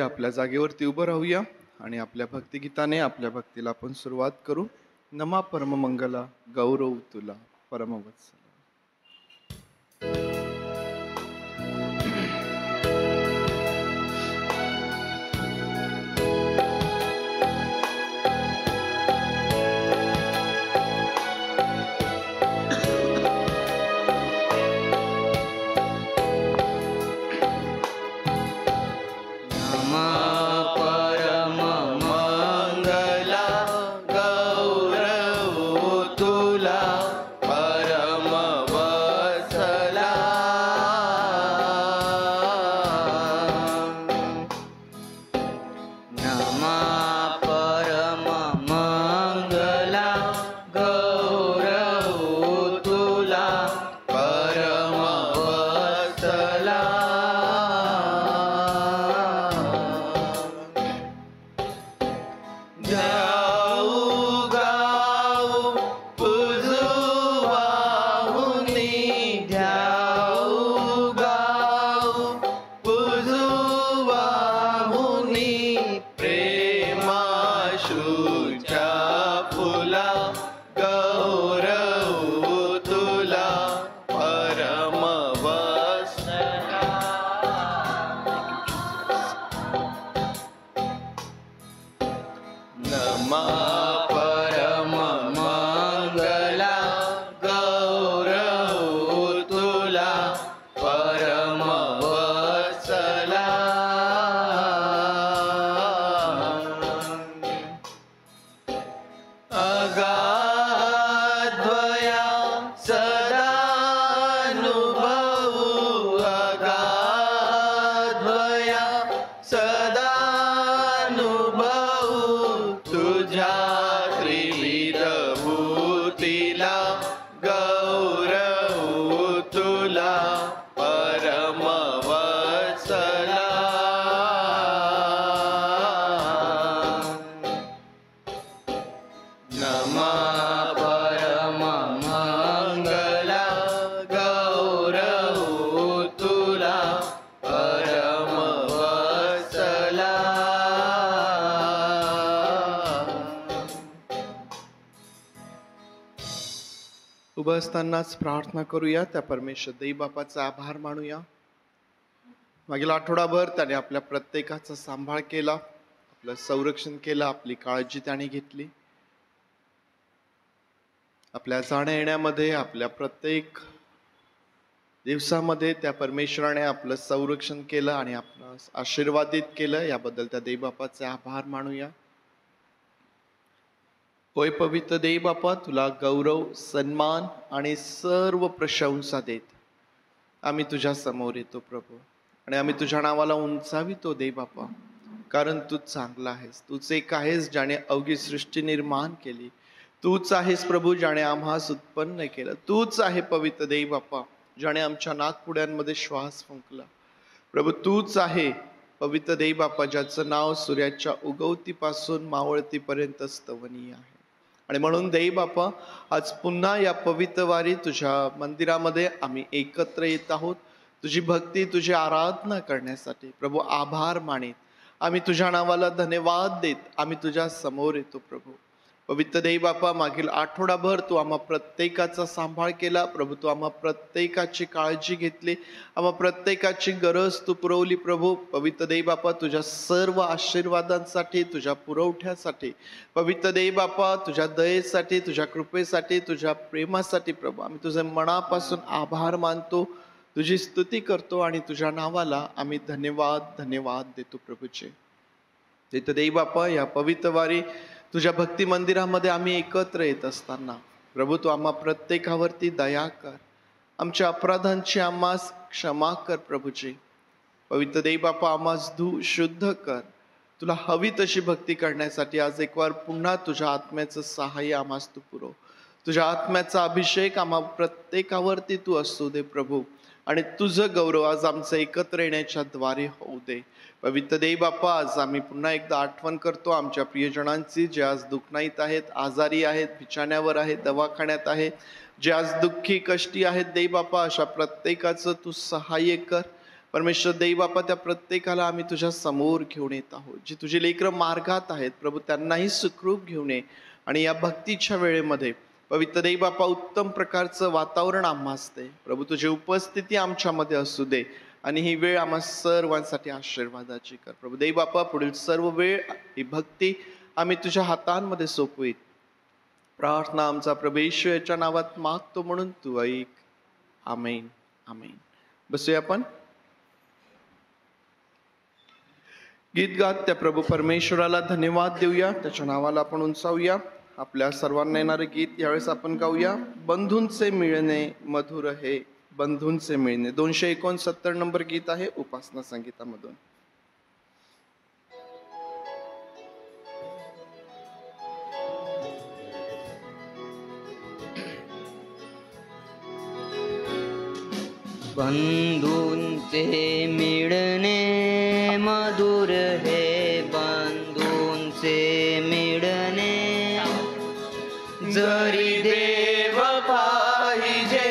कृपया आपल्या जागेवरती उभं राहूया आणि आपल्या भक्तिगीताने आपल्या भक्तीला आपण सुरुवात करू. नमा परममंगला गौरव तुला परमवत्सला. उभं असतानाच प्रार्थना करूया. त्या परमेश्वर देव बापाचा आभार मानूया. मागील आठवडाभर त्याने आपल्या प्रत्येकाचा सांभाळ केला, आपलं संरक्षण केलं, आपली काळजी त्याने घेतली. आपल्या जाण्या येण्यामध्ये, आपल्या प्रत्येक दिवसामध्ये त्या परमेश्वराने आपलं संरक्षण केलं आणि आपलं आशीर्वादित केलं. याबद्दल त्या देव बापाचे आभार मानूया. होय पवित्र देव बापा, तुला गौरव, सन्मान आणि सर्व प्रशंसा देत आम्ही तुझ्या समोर येतो प्रभू, आणि आम्ही तुझ्या नावाला उंचावितो देव बापा, कारण तू चांगला आहेस. तूच एक आहेस ज्याने अवघी सृष्टी निर्माण केली. तूच आहेस प्रभू ज्याने आम्हास उत्पन्न केलं. तूच आहे पवित्र देव बापा ज्याने आमच्या नाकपुड्यांमध्ये श्वास फुंकला. प्रभू तूच आहे पवित्र देव बापा ज्याचं नाव सूर्याच्या उगवतीपासून मावळतीपर्यंत स्तवनीय आहे. आणि म्हणून देव बापा, आज पुन्हा या पवित्र वारी तुझ्या मंदिरामध्ये आम्ही एकत्र येत आहोत, तुझी भक्ती, तुझी आराधना करण्यासाठी. प्रभू आभार मानित आम्ही तुझ्या नावाला धन्यवाद देत आम्ही तुझ्या समोर येतो. प्रभू पवित्र देव बापा, मागील आठवडाभर तू आम्हा प्रत्येकाचा सांभाळ केला. प्रभू तू आम्हा प्रत्येकाची काळजी घेतली, आम्हा प्रत्येकाची गरज तू पुरवली. प्रभू पवित्र देव बापा, तुझ्या सर्व आशीर्वादांसाठी, तुझ्या पुरवठ्यासाठी, पवित्र देव बापा, तुझ्या दयेसाठी, तुझ्या कृपेसाठी, तुझ्या प्रेमासाठी प्रभू आम्ही तुझे मनापासून आभार मानतो, तुझी स्तुती करतो आणि तुझ्या नावाला आम्ही धन्यवाद देतो. प्रभूचे तिथं देव बापा, या पवित्र वारी तुझ्या भक्ती मंदिरामध्ये आम्ही एकत्र येत असताना प्रभू तू आम्हा प्रत्येकावरती दया कर, आमच्या अपराधांची आम्हास क्षमा कर. प्रभूजी पवित्र देव बापा, आम्हास शुद्ध कर. तुला हवी तशी भक्ती करण्यासाठी आज एक वार पुन्हा तुझ्या आत्म्याचं सहाय्य आम्हास तू पुरव. तुझ्या आत्म्याचा अभिषेक आम्हा प्रत्येकावरती तू असू दे प्रभू, आणि तुझं गौरव आज आमचं एकत्र येण्याच्या द्वारे होऊ दे. पवित्र देव बाप्पा, आज आम्ही पुन्हा एकदा आठवण करतो आमच्या प्रियजनांची, जे आज दुःखनाईत आहेत, आजारी आहेत, बिछाण्यावर आहेत, दवाखान्यात आहेत, जे आज दुःखी कष्टी आहेत. देव बाप्पा, अशा प्रत्येकाचं तू सहाय्य कर. परमेश्वर देव बापा, त्या प्रत्येकाला आम्ही तुझ्या समोर घेऊन येत आहोत. जी तुझी लेकरं मार्गात आहेत प्रभू, त्यांनाही सुखरूप घेऊन ये. आणि या भक्तीच्या वेळेमध्ये पवित्र देव बापा, उत्तम प्रकारचं वातावरण आम्हास दे प्रभू. तुझी उपस्थिती आमच्यामध्ये असू दे आणि ही वेळ आम्हा सर्वांसाठी आशीर्वादाची कर प्रभू. देव बापा, पुढील सर्व वेळ ही भक्ती आम्ही तुझ्या हातांमध्ये सोपवीत. प्रार्थना आमचा प्रभू येशू याच्या नावात मागतो म्हणून तू ऐक. आमेन. आमेन. बसूया आपण. गीत गात त्या प्रभू परमेश्वराला धन्यवाद देऊया, त्याच्या नावाला आपण उंचावूया. आपल्या सर्वांना येणारे गीत यावेळेस आपण गाऊया. बंधूंचे मिळणे मधुर हे, बंधूंचे मिळणे. 269 नंबर गीत आहे उपासना संगीतामधून. बंधूंचे मिळणे मधुर हे, बंधूंचे मिळणे. जरी देव पाहिजे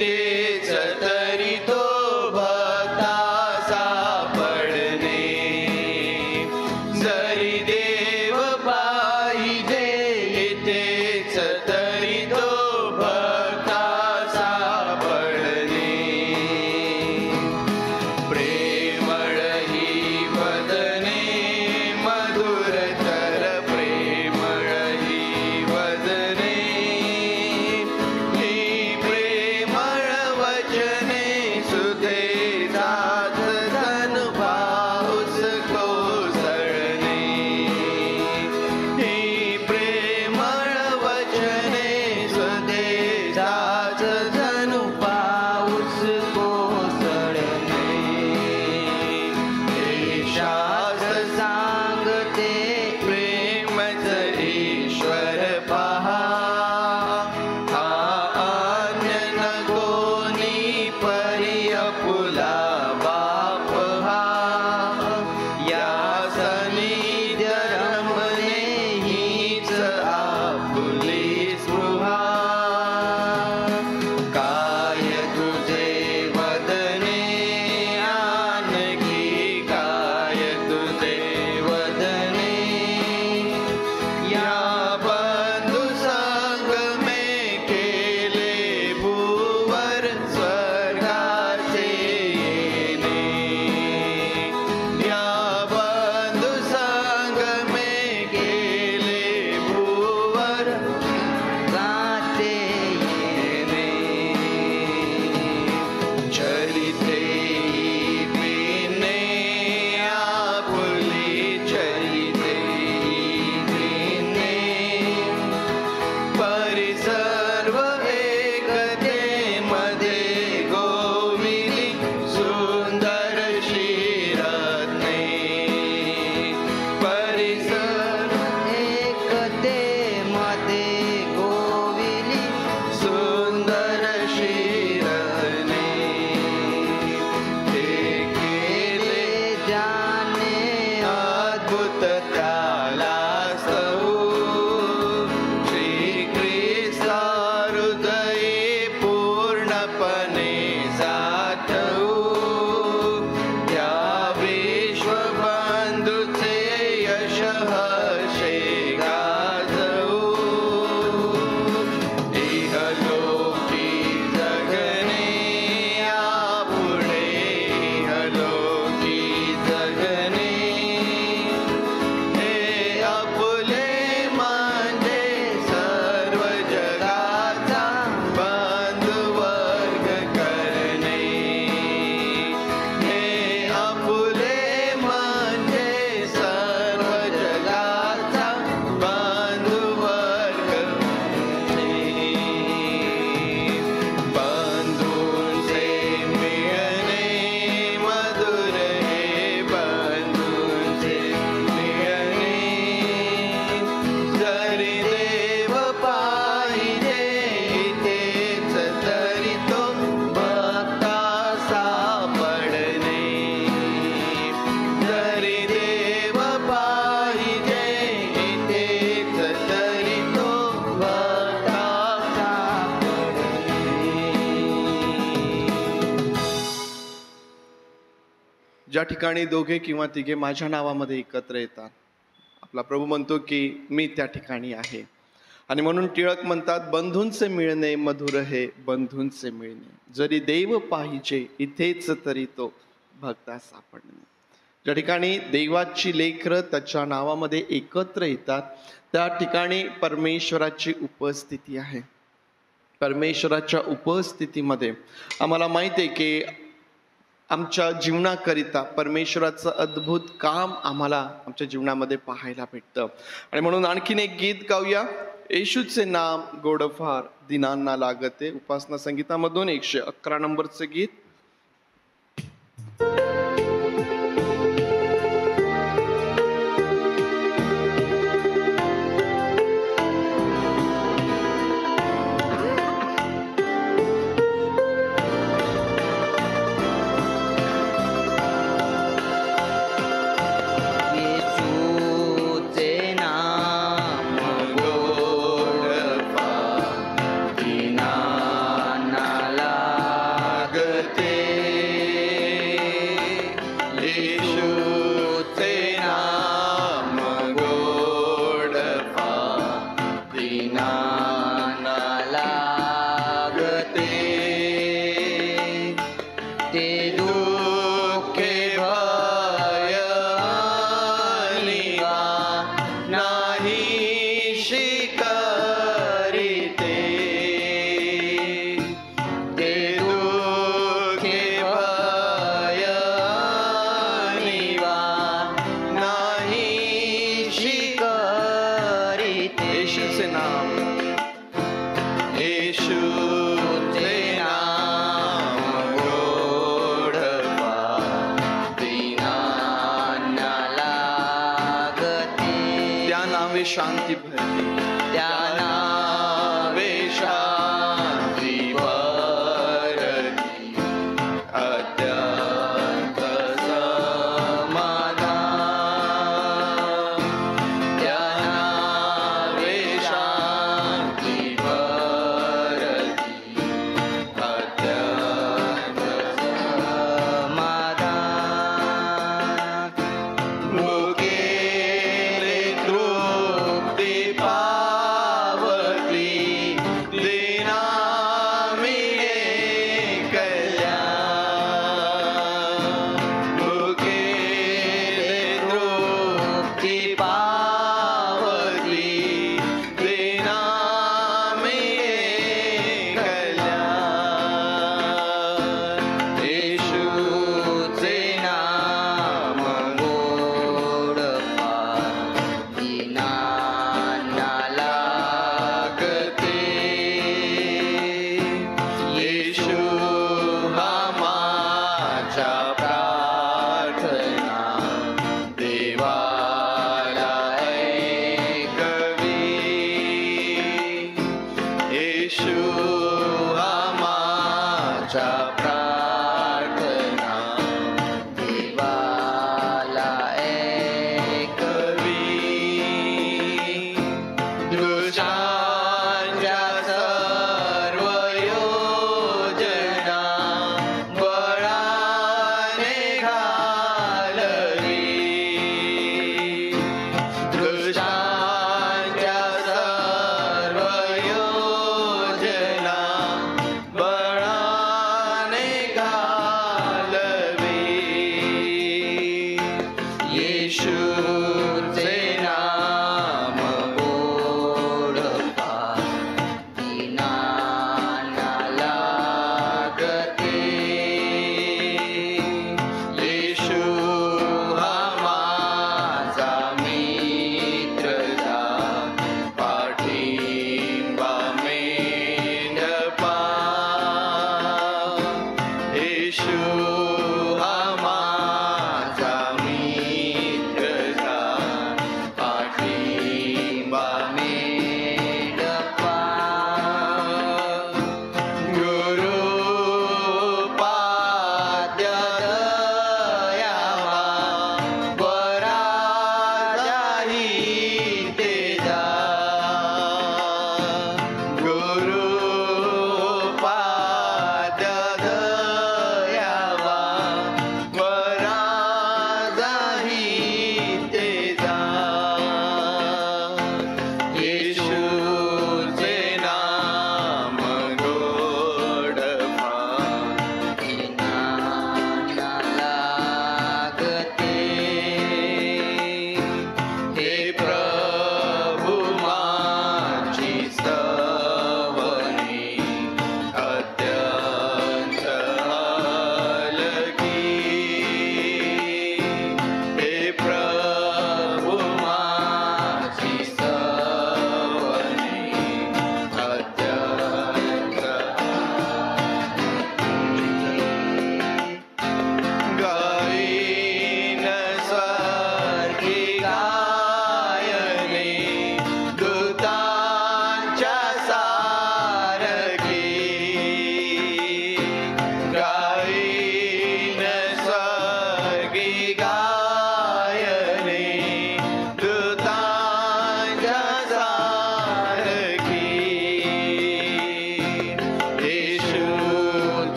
तेच तरी तो भक्ता सापडणे. जरी देव पाहिजे तेच तरी तो भक्ता सापडणे. प्रेमळ ही वदने मधुर तर, प्रेमळ ही वदने ज्या ठिकाणी दोघे किंवा तिघे माझ्या नावामध्ये एकत्र येतात, आपला प्रभू म्हणतो की मी त्या ठिकाणी आहे. आणि म्हणून टिळक म्हणतात, बंधूंचे मिळणे मधुर हे बंधूंचे मिळणे, जरी देव पाहिजे इथेच तरी तो भक्ता सापडणे. ज्या ठिकाणी देवाची लेकरं त्याच्या नावामध्ये एकत्र येतात त्या ठिकाणी परमेश्वराची उपस्थिती आहे. परमेश्वराच्या उपस्थितीमध्ये आम्हाला माहिती आहे की आमच्या जीवनाकरिता परमेश्वराचं अद्भुत काम आम्हाला आमच्या जीवनामध्ये पाहायला भेटतं. आणि म्हणून आणखीन एक गीत गाऊया, येशूचे नाम गोड फार दिनांना लागते, उपासना संगीतामधून 111 नंबरचं गीत. शांती भरली, त्या नावे शांती भरली, अत्यंत समाधान. त्या नावे शांती भरली, अत्यंत समाधान. मुके पावले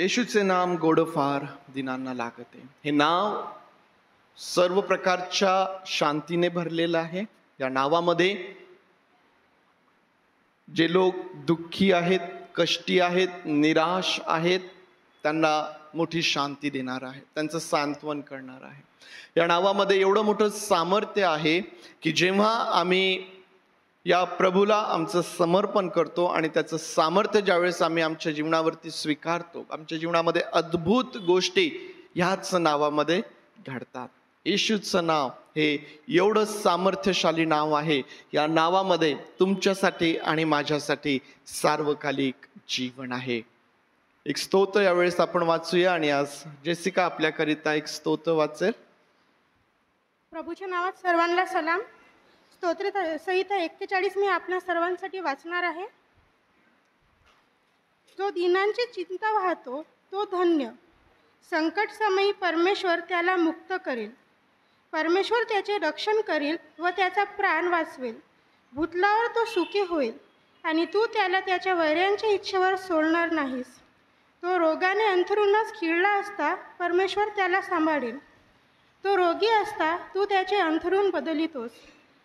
येशूचे नाम गोड फार दिनांना लागते. हे नाव सर्व प्रकारच्या शांतीने भरलेलं आहे. या नावामध्ये जे लोक दुःखी आहेत, कष्टी आहेत, निराश आहेत, त्यांना मोठी शांती देणार आहे, त्यांचं सांत्वन करणार आहे. या नावामध्ये एवढं मोठं सामर्थ्य आहे की जेव्हा आम्ही या प्रभूला आमचं समर्पण करतो आणि त्याचं सामर्थ्य ज्यावेळेस आम्ही आमच्या जीवनावरती स्वीकारतो, आमच्या जीवनामध्ये अद्भुत गोष्टी ह्याच नावामध्ये घडतात. येशूचं नाव हे एवढं सामर्थ्यशाली नाव आहे. या नावामध्ये तुमच्यासाठी आणि माझ्यासाठी सार्वकालिक जीवन आहे. एक स्तोत्र यावेळेस आपण वाचूया आणि आज जेसिका आपल्याकरिता एक स्तोत्र वाचेल. प्रभूच्या नावात सर्वांना सलाम. स्तोत्र संहिता 41 मी आपल्या सर्वांसाठी वाचणार आहे. जो दीनांची चिंता वाहतो तो धन्य. संकट समयी परमेश्वर त्याला मुक्त करेल. परमेश्वर त्याचे रक्षण करेल व त्याचा प्राण वाचवेल. भूतलावर तो सुखी होईल आणि तू त्याला त्याच्या वैऱ्यांच्या इच्छेवर सोडणार नाहीस. तो रोगाने अंथरुणास खिळला असता परमेश्वर त्याला सांभाळेल. तो रोगी असता तू त्याचे अंथरूण बदलितोस.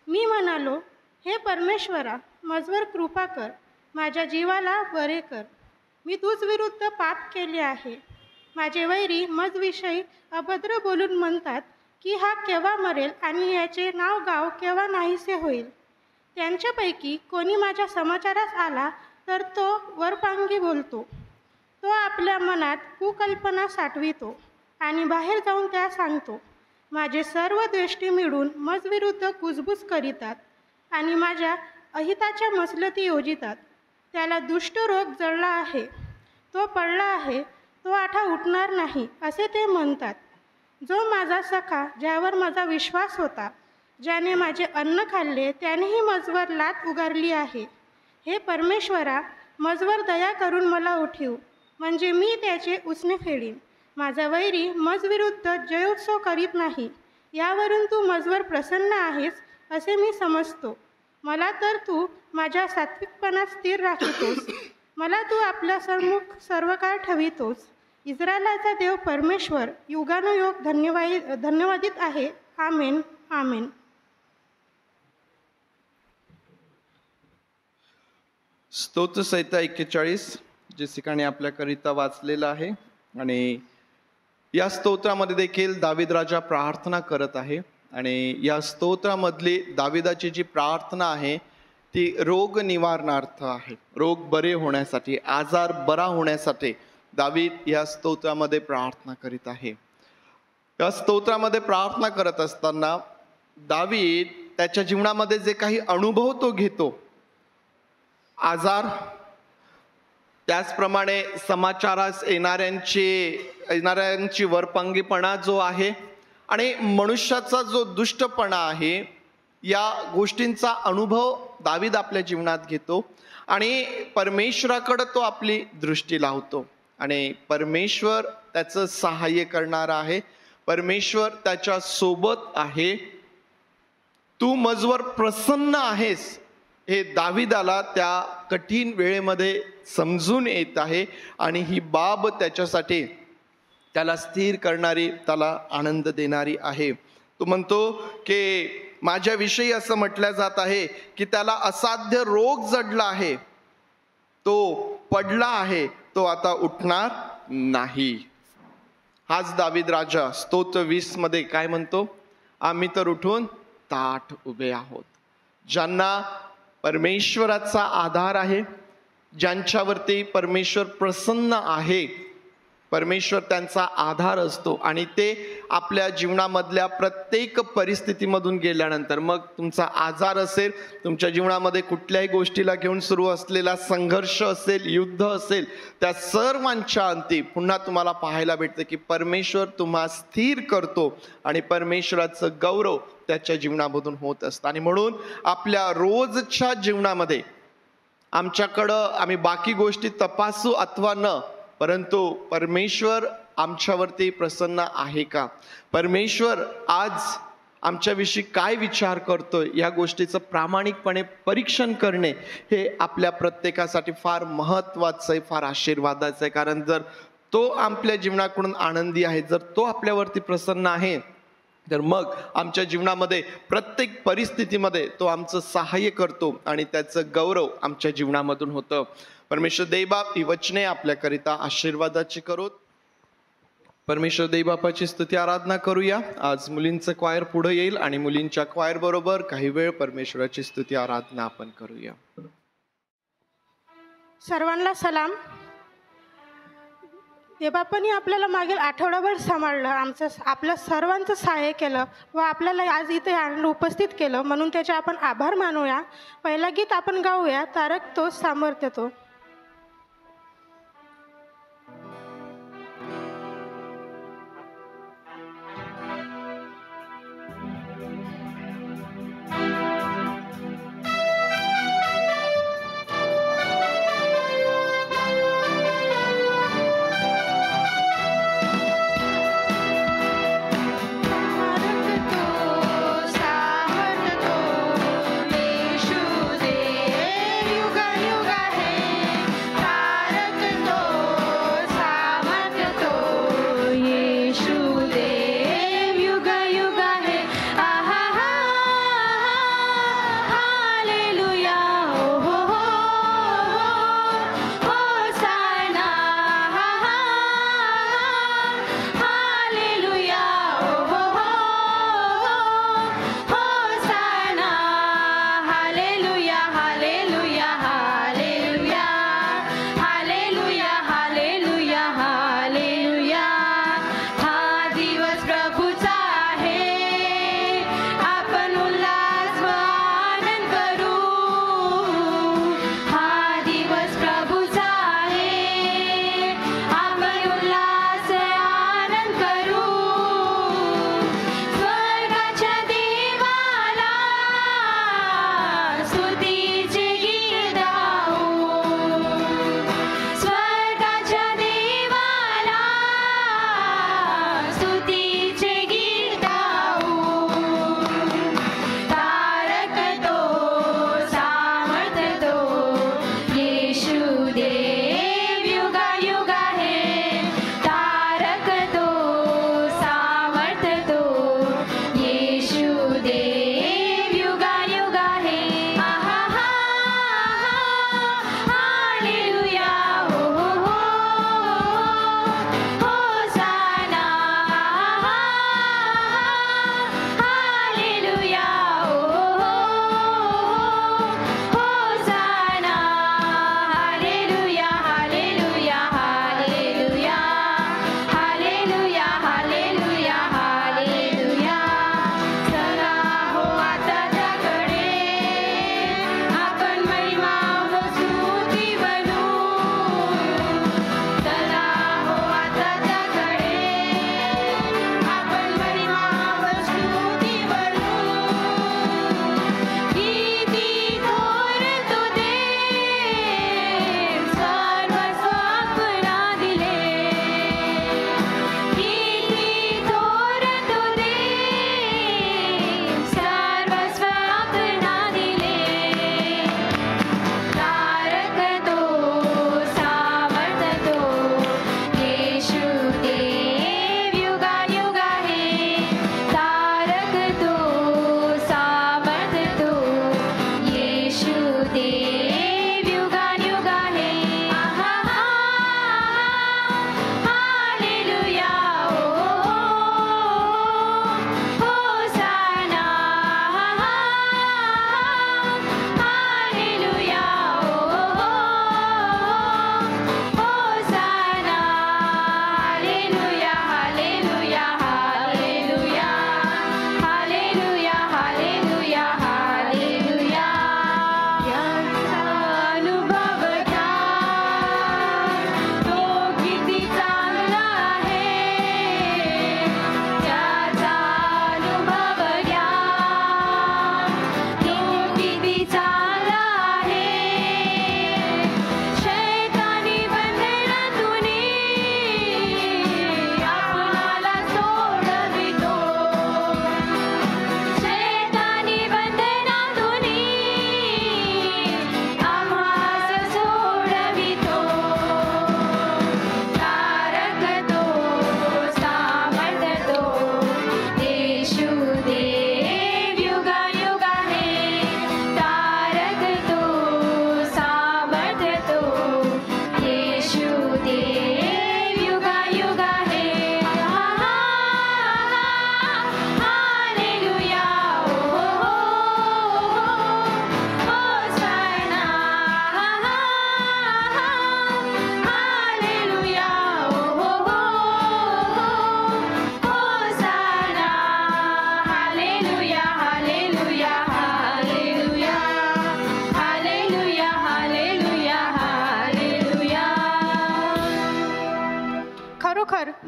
मी म्हणालो, हे परमेश्वरा, मजवर कृपा कर, माझ्या जीवाला बरे कर. मी तुझ विरुद्ध पाप केले आहे. माझे वैरी मजविषयी अभद्र बोलून म्हणतात की हा केव्हा मरेल आणि याचे नाव गाव केव्हा नाहीसे होईल. त्यांच्यापैकी कोणी माझ्या समाचारास आला तर तो वरपांगी बोलतो. तो आपल्या मनात कुकल्पना साठवितो आणि बाहेर जाऊन त्या सांगतो. माझे सर्व द्वेष्टी मिळून मजविरुद्ध कुजबूज करीतात आणि माझ्या अहिताच्या मसलती योजितात. त्याला दुष्ट रोग जळला आहे, तो पडला आहे, तो आता उठणार नाही असे ते म्हणतात. जो माझा सखा, ज्यावर माझा विश्वास होता, ज्याने माझे अन्न खाल्ले, त्यानेही मजवर लाथ उगारली आहे. हे परमेश्वरा, मजवर दया करून मला उठीव, म्हणजे मी त्याचे उसने फेडीन. माझा वैरी मजविरुद्ध जयोत्सव करीत नाही. यावरून तू मजवर प्रसन्न आहेस असे मी समजतो. मला तर तू माझ्या सात्विकपणात स्थिर राखितोस. मला तू आपल्या सम्मुख सर्व काळ ठेवितोस. इस्रायलाचा देव परमेश्वर युगानुयोग धन्यवादित आहे. आमेन, आमेन. स्तोत्र संहिता 41 जेसिकाने आपल्याकरिता वाचलेलं आहे. आणि या स्तोत्रामध्ये देखील दावीद राजा प्रार्थना करत आहे. आणि या स्तोत्रामधली दाविदाची जी प्रार्थना आहे ती रोग निवारणार्थ आहे. रोग बरे होण्यासाठी, आजार बरा होण्यासाठी दावीद या स्तोत्रामध्ये प्रार्थना करीत आहे. या स्तोत्रामध्ये प्रार्थना करत असताना दावीद त्याच्या जीवनामध्ये जे काही अनुभव तो घेतो, आजार, त्याचप्रमाणे समाचारास येणाऱ्यांची वरपांगीपणा जो आहे आणि मनुष्याचा जो दुष्टपणा आहे, या गोष्टींचा अनुभव दावीद आपल्या जीवनात घेतो आणि परमेश्वराकडे तो आपली दृष्टी लावतो. आणि परमेश्वर त्याचं सहाय्य करणार आहे. परमेश्वर त्याच्या सोबत आहे. तू मजवर प्रसन्न आहेस हे दावीदाला त्या कठीण वेळेमध्ये समजून येत आहे. आणि ही बाब त्याच्यासाठी त्याला स्थिर करणारी, त्याला आनंद देणारी आहे. तो म्हणतो की माझ्याविषयी असं म्हटलं जात आहे की त्याला असाध्य रोग जडला आहे, तो पडला आहे, तो आता उठणार नाही. हाच दावीद राजा स्तोत्र 20 मध्ये काय म्हणतो? आम्ही तर उठून ताठ उभे आहोत. ज्यांना परमेश्वराचा आधार आहे, ज्यांच्यावरती परमेश्वर प्रसन्न आहे, परमेश्वर त्यांचा आधार असतो आणि ते आपल्या जीवनामधल्या प्रत्येक परिस्थितीमधून गेल्यानंतर, मग तुमचा आजार असेल, तुमच्या जीवनामध्ये कुठल्याही गोष्टीला घेऊन सुरू असलेला संघर्ष असेल, युद्ध असेल, त्या सर्वांच्या अंती पुन्हा तुम्हाला पाहायला भेटतं की परमेश्वर तुम्हाला स्थिर करतो आणि परमेश्वराचं गौरव त्याच्या जीवनामधून होत असतं. आणि म्हणून आपल्या रोजच्या जीवनामध्ये आम्ही बाकी गोष्टी तपासू अथवा न, परंतु परमेश्वर आमच्यावरती प्रसन्न आहे का, परमेश्वर आज आमच्याविषयी काय विचार करतोय, या गोष्टीचं प्रामाणिकपणे परीक्षण करणे हे आपल्या प्रत्येकासाठी फार महत्त्वाचं आहे, फार आशीर्वादाचं आहे. कारण जर तो आपल्या जीवनाकडून आनंदी आहे, जर तो आपल्यावरती प्रसन्न आहे, तर मग आमच्या जीवनामध्ये प्रत्येक परिस्थितीमध्ये तो आमचं सहाय्य करतो आणि त्याचं गौरव आमच्या जीवनामधून होतं. परमेश्वर देवबाप ही वचने आपल्याकरिता आशीर्वादाची करोत. परमेश्वर देवबापाची स्तुती आराधना करूया. आज मुलींचं क्वायर पुढे येईल आणि मुलींच्या क्वायर बरोबर काही वेळ परमेश्वराची स्तुती आराधना आपण करूया. सर्वांना सलाम. देवबापांनी आपल्याला मागील आठवडाभर सांभाळलं, आपलं सर्वांचं सहाय्य केलं व आपल्याला आज इथे आणून उपस्थित केलं, म्हणून त्याचे आपण आभार मानूया. पहिला गीत आपण गाऊया, तारक तो सामर्थ्य तो. युगा युगा है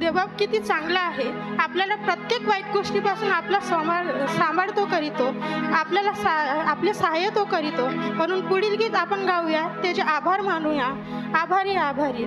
देवबाप किती चांगला आहे. आपल्याला प्रत्येक वाईट गोष्टीपासून आपला सांभाळ तो करीतो. आपल्याला आपले सहाय्य तो करीतो. म्हणून पुढील गीत आपण गाऊया, त्याचे आभार मानूया. आभारी आभारी.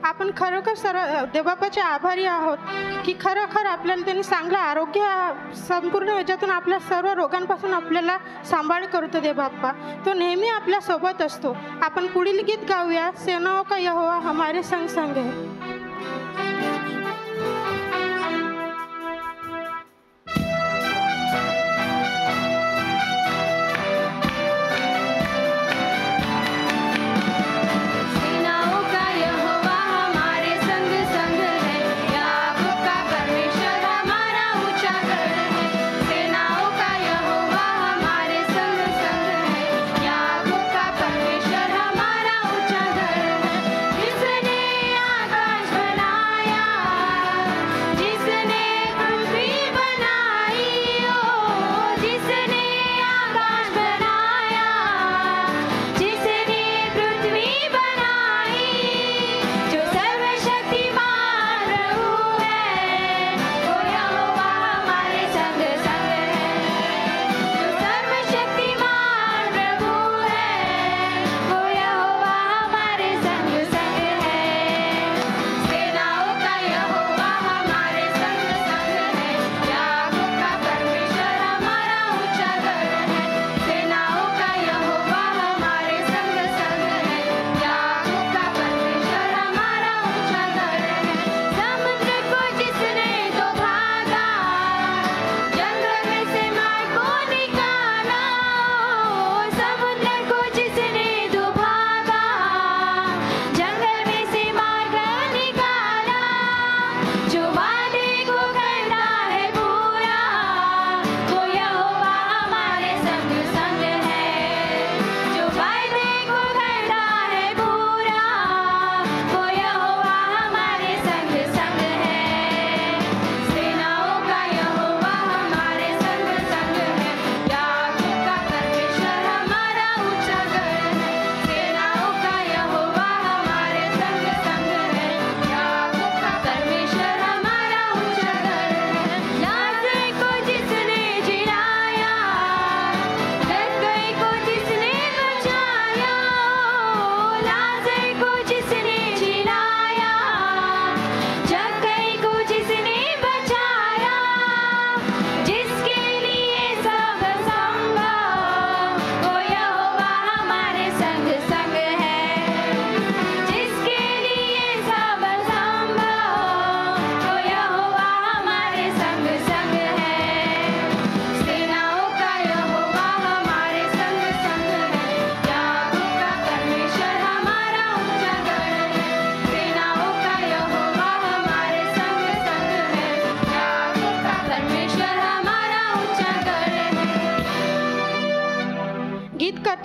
आपण खरोखर सर्व देवबापाचे आभारी आहोत की खरोखर आपल्याला त्यांनी चांगलं आरोग्य संपूर्ण ह्याच्यातून आपल्या सर्व रोगांपासून आपल्याला सांभाळ करतो देवबाप्पा. तो नेहमी आपल्या सोबत असतो. आपण पुढील गीत गाऊया, सेनाओं का यहोवा हमारे संग संग है. जिसने आकाश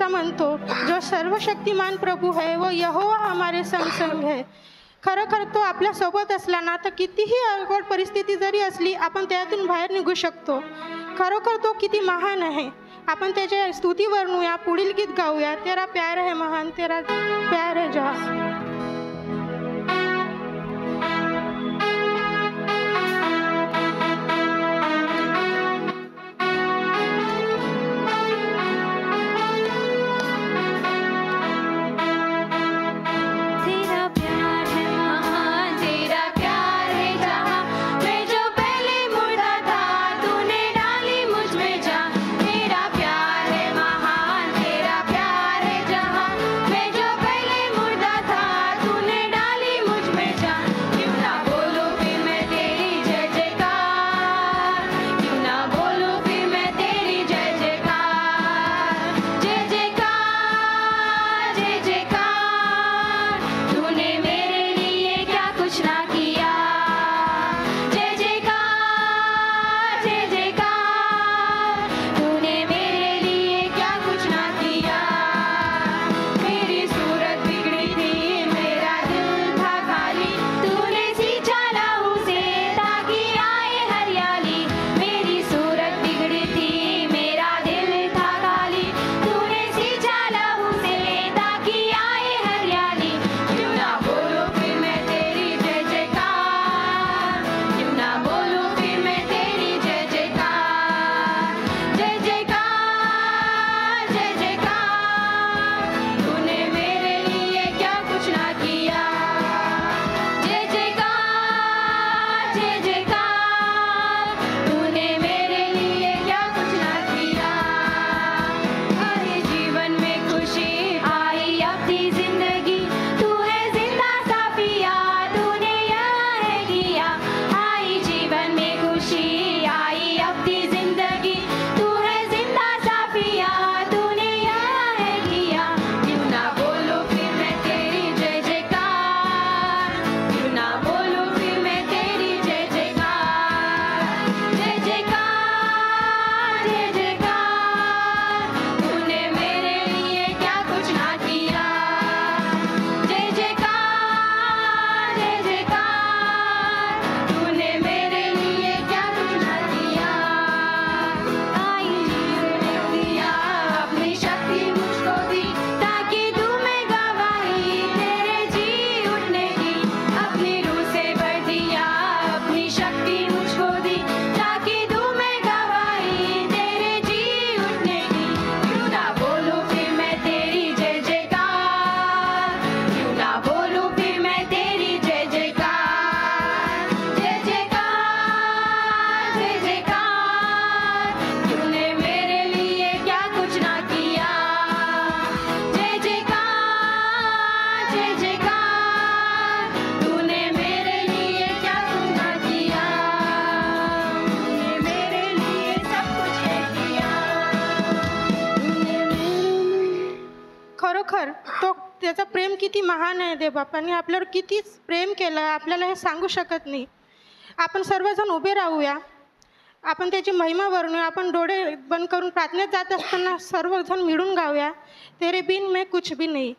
ऐसा म्हणतो, जो सर्वशक्तिमान प्रभू है वो यहोवा हमारे संग संग है. खरोखर तो आपल्या सोबत असला ना तर कितीही अवघड परिस्थिती जरी असली आपण त्यातून बाहेर निघू शकतो. खरोखर तो किती महान आहे. आपण त्याच्या स्तुती वर्णूया, पुढील गीत गाऊया. तेरा प्यार है महान, तेरा प्यार है जहां. खरोखर तो त्याचं प्रेम किती महान आहे. देवबापांनी आपल्यावर किती प्रेम केलं आपल्याला हे सांगू शकत नाही. आपण सर्वजण उभे राहूया. आपण त्याची महिमा वर्णूया. आपण डोळे बंद करून प्रार्थनेत जात असताना सर्वजण मिळून गाऊया. तेरे बिन मैं कुछ भी नहीं.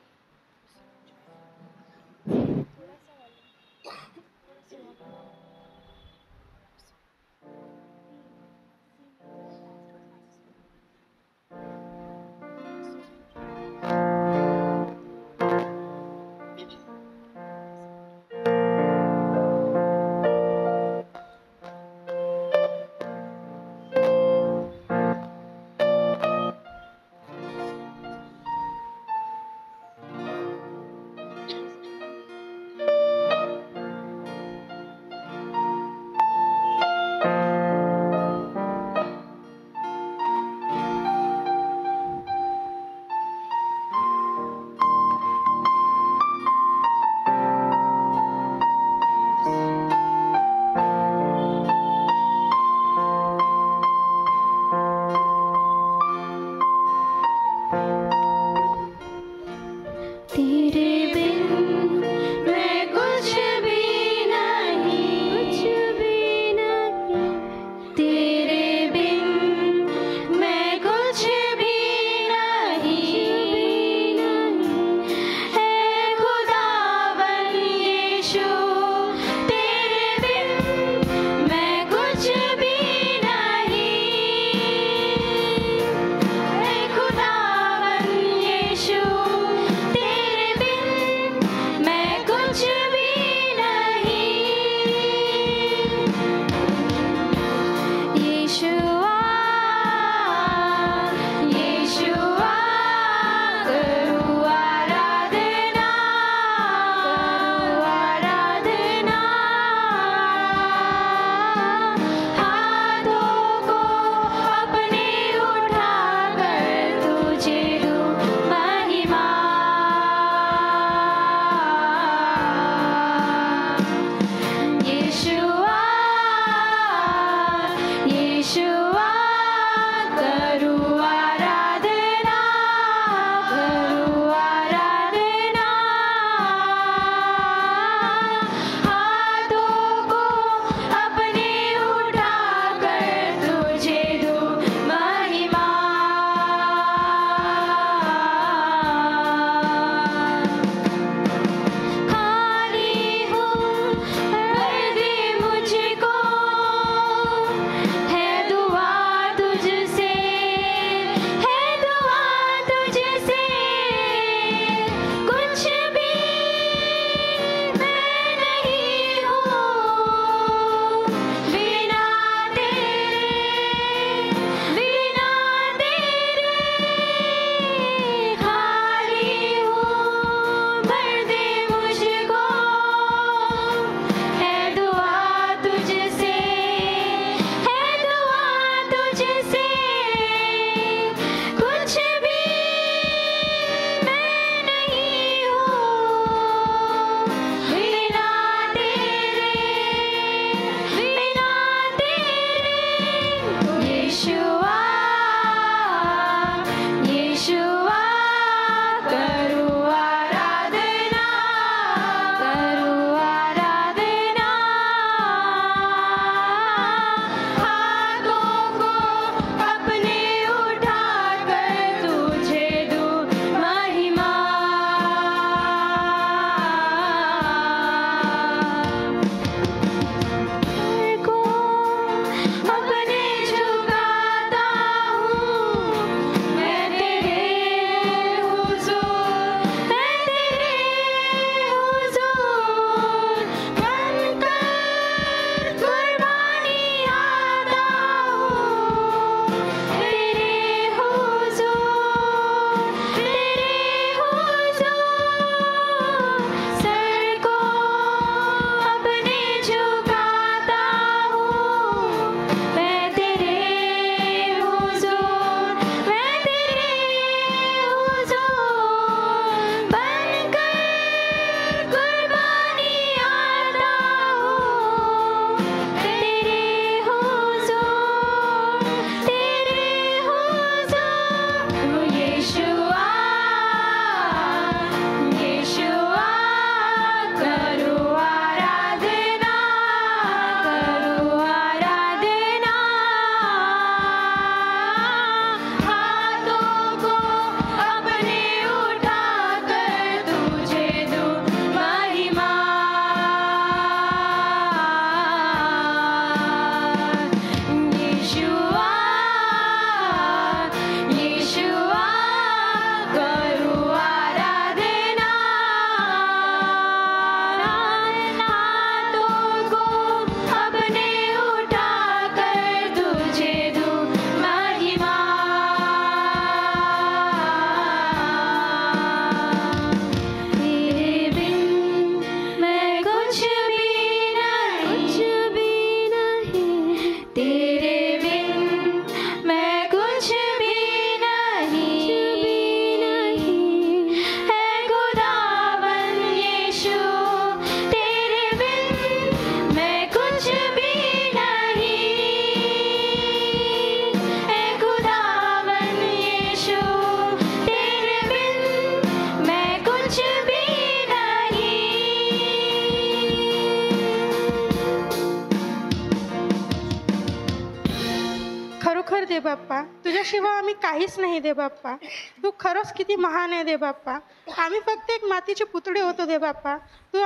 बाप्पा, तुझ्याशिवाय आम्ही काहीच नाही दे बाप्पा. तू खरंच किती महान आहे दे बाप्पा. आम्ही फक्त एक मातीचे पुतळे होतो दे बाप्पा. तू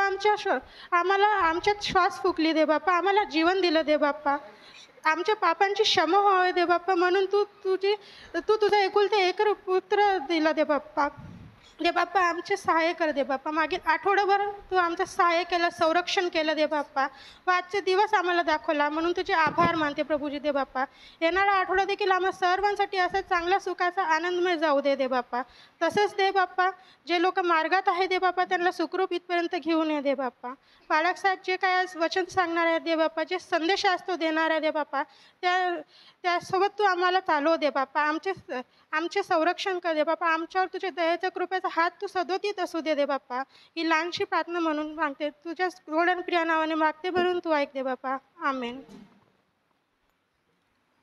आम्हाला आमच्यात श्वास फुकली दे बाप्पा, आम्हाला जीवन दिलं दे बाप्पा. आमच्या पापांची क्षमा व्हावी दे बाप्पा, म्हणून तू तुझा एकुलता एक पुत्र दिला दे बाप्पा. दे बाप्पा आमचे सहाय्य कर दे बाप्पा. मागील आठवड्याभर तू आमचं सहाय्य केलं, संरक्षण केलं दे बाप्पा. व आजचे दिवस आम्हाला दाखवला, म्हणून तुझे आभार मानते प्रभूजी दे बाप्पा. येणारा आठवडा देखील आम्हा सर्वांसाठी असा चांगला सुखाचा आनंदमय जाऊ दे बाप्पा. तसंच दे बाप्पा, जे लोक मार्गात आहे दे बाप्पा, त्यांना सुखरूप इथपर्यंत घेऊन ये दे बाप्पा. पालक साहेब जे काय आज वचन सांगणार आहे दे बाप्पा, जे संदेश असतो देणार आहे दे बाप्पा, त्यासोबत तू आम्हाला चालव दे बाप्पा. आमचे संरक्षण कर दे बाप्पा. आमच्यावर तुझ्या दयेचा कृपेचा हात तू सदोतीत असू दे बाप्पा. ही लहानशी प्रार्थना म्हणून मागते, तुझ्या गोड प्रिया नावाने मागते, म्हणून तू ऐक दे बाप्पा. आमेन.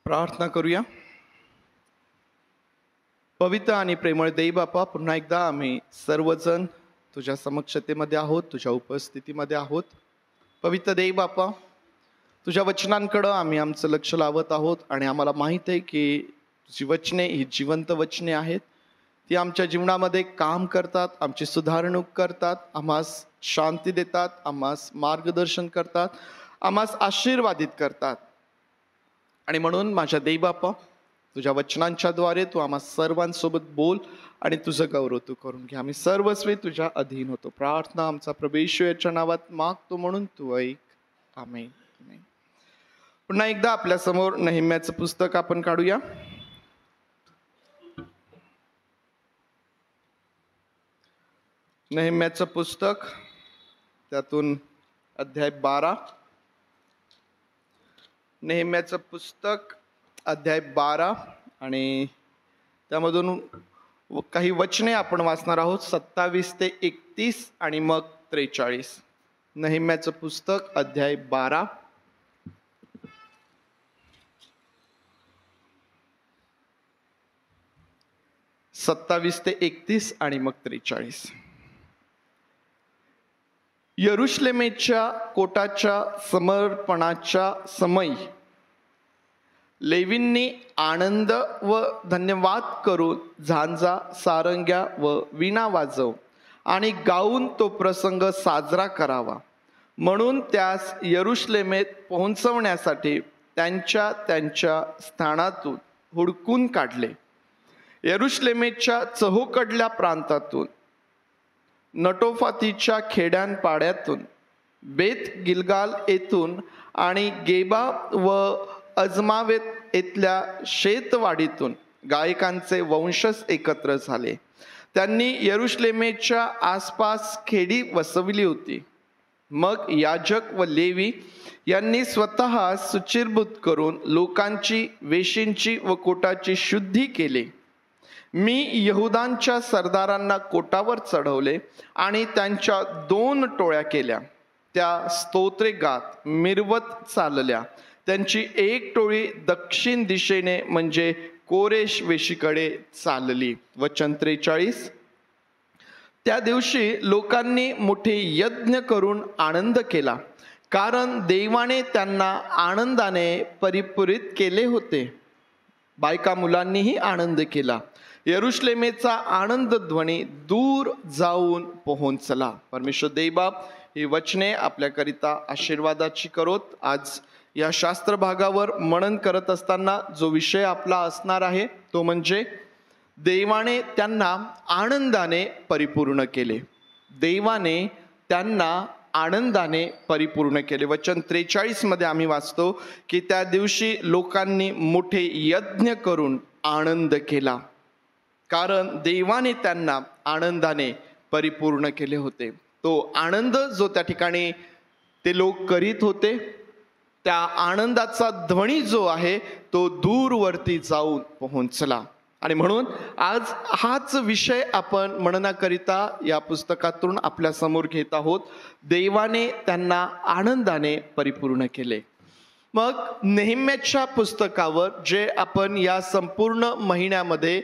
प्रार्थना करूया. पवित्र आणि प्रेमळ देव बाप्पा, पुन्हा एकदा आम्ही सर्वजण तुझ्या समक्षतेमध्ये आहोत, तुझ्या उपस्थितीमध्ये आहोत. पवित्र देव बाप्पा, तुझ्या वचनांकडं आम्ही आमचं लक्ष लावत आहोत आणि आम्हाला माहीत आहे की तुझी वचने ही जिवंत वचने आहेत. ती आमच्या जीवनामध्ये काम करतात, आमची सुधारणूक करतात, आम्हास शांती देतात, आम्हास मार्गदर्शन करतात, आम्हास आशीर्वादित करतात. आणि म्हणून माझ्या देव बाप्पा, तुझ्या वचनांच्या द्वारे तू आम्हा सर्वांसोबत बोल आणि तुझं गौरव तू करून घे. आम्ही सर्वस्वी तुझ्या अधीन होतो. प्रार्थना आमचा प्रभू येशूच्या नावात मागतो, म्हणून तू ऐक. आमेन. आमेन. पुन्हा एकदा आपल्या समोर नेहम्याचं पुस्तक आपण काढूया. नेहम्याचं पुस्तक, त्यातून अध्याय 12. नेहम्याचं पुस्तक अध्याय 12 आणि त्यामधून काही वचने आपण वाचणार आहोत, 27 ते 31 आणि मग 43. नेहम्याचं पुस्तक अध्याय 12, 27 ते 31 आणि मग 43. यरुशलेमेच्या कोटाच्या समर्पणाच्या समयी लेवींनी आनंद व धन्यवाद करून झांजा, सारंग्या व वीणा वाजव आणि गाऊन तो प्रसंग साजरा करावा. म्हणून त्यास यरुशलेमेत पोहोचवण्यासाठी त्यांच्या त्यांच्या स्थानातून हुडकून काढले. यरुशलेमेच्या चहूकडल्या प्रांतातून, नटोफातीच्या खेड्यांपाड्यातून, बेत गिलगाल येथून आणि गेबा व अजमावेत इथल्या शेतवाडीतून गायकांचे वंशज एकत्र झाले. त्यांनी यरुशलेमेच्या आसपास खेडी वसविली होती. मग याजक व लेवी यांनी स्वतः सुचिरभूत करून लोकांची, वेशींची व कोटाची शुद्धी केली. मी यहुदांच्या सरदारांना कोटावर चढवले आणि त्यांच्या 2 टोळ्या केल्या. त्या स्तोत्रे गात मिरवत चालल्या. त्यांची एक टोळी दक्षिण दिशेने म्हणजे कोरेश वेशीकडे चालली. वचन 43. त्या दिवशी लोकांनी मोठे यज्ञ करून आनंद केला, कारण देवाने त्यांना आनंदाने परिपूरित केले होते. बायका मुलांनीही आनंद केला. यरुशलेमेचा आनंद ध्वनी दूर जाऊन पोहोचला. परमेश्वर देवबाप ही वचने आपल्याकरिता आशीर्वादाची करोत. आज या शास्त्र भागावर मनन करत असताना जो विषय आपला असणार आहे तो म्हणजे देवाने त्यांना आनंदाने परिपूर्ण केले. देवाने त्यांना आनंदाने परिपूर्ण केले. वचन 43 मध्ये आम्ही वाचतो की त्या दिवशी लोकांनी मोठे यज्ञ करून आनंद केला, कारण देवाने त्यांना आनंदाने परिपूर्ण केले होते. तो आनंद जो त्या ठिकाणी ते लोक करीत होते, त्या आनंदाचा ध्वनी जो आहे तो दूरवरती जाऊन पोहोचला. आणि म्हणून आज हाच विषय आपण मननाकरिता या पुस्तकातून आपल्या समोर घेत आहोत. देवाने त्यांना आनंदाने परिपूर्ण केले. मग नेहम्याच्या पुस्तकावर जे आपण या संपूर्ण महिन्यामध्ये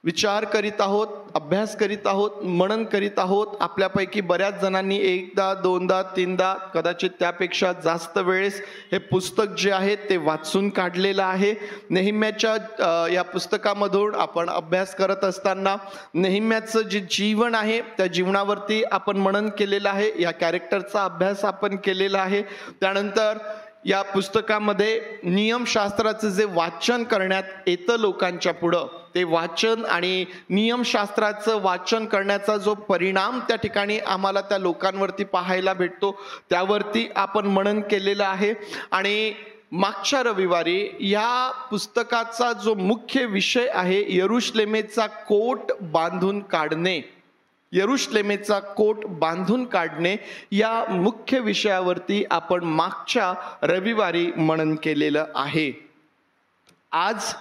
विचार करीत आहोत, अभ्यास करीत आहोत, मनन करीत आहोत. आपल्यापैकी बऱ्याच जणांनी एकदा, दोनदा, तीनदा, कदाचित त्यापेक्षा जास्त वेळेस हे पुस्तक जे आहे ते वाचून काढलेलं आहे. नेहम्याच्या या पुस्तकामधून आपण अभ्यास करत असताना नेहम्याचं जे जीवन आहे त्या जीवनावरती आपण मनन केलेलं आहे. या कॅरेक्टरचा अभ्यास आपण केलेला आहे. त्यानंतर या पुस्तकामध्ये नियमशास्त्राचं जे वाचन करण्यात येतं लोकांच्या पुढं, ते वाचन आणि नियमशास्त्राचं वाचन करण्याचा जो परिणाम त्या ठिकाणी आम्हाला त्या लोकांवरती पाहायला भेटतो, त्यावरती आपण मनन केलेलं आहे. आणि मागच्या रविवारी या पुस्तकाचा जो मुख्य विषय आहे यरुशलेमेचा कोट बांधून काढणे, यरुशलेमेचा कोट बांधून काढणे, या मुख्य विषयावरती आपण मागच्या रविवारी मनन केलेलं आहे. आज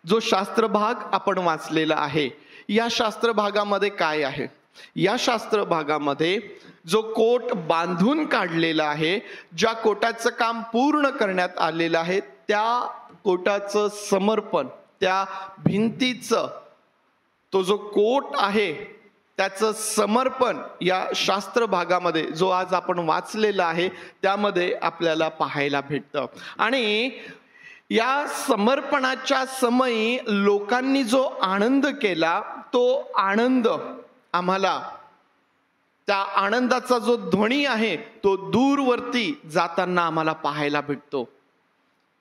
जो शास्त्र भाग आपण वाचलेला आहे, या शास्त्र भागामध्ये काय आहे? या शास्त्र भागामध्ये जो कोट बांधून काढलेला आहे, ज्या कोटाचं काम पूर्ण करण्यात आलेलं आहे, त्या कोटाचं समर्पण, त्या भिंतीचं तो जो कोट आहे त्याचं समर्पण या शास्त्र भागामध्ये जो आज आपण वाचलेला आहे त्यामध्ये आपल्याला पाहायला भेटतं. आणि या समर्पणाच्या समयी लोकांनी जो आनंद केला, तो आनंद आम्हाला, त्या आनंदाचा जो ध्वनी आहे तो दूरवरती जाताना आम्हाला पाहायला भेटतो.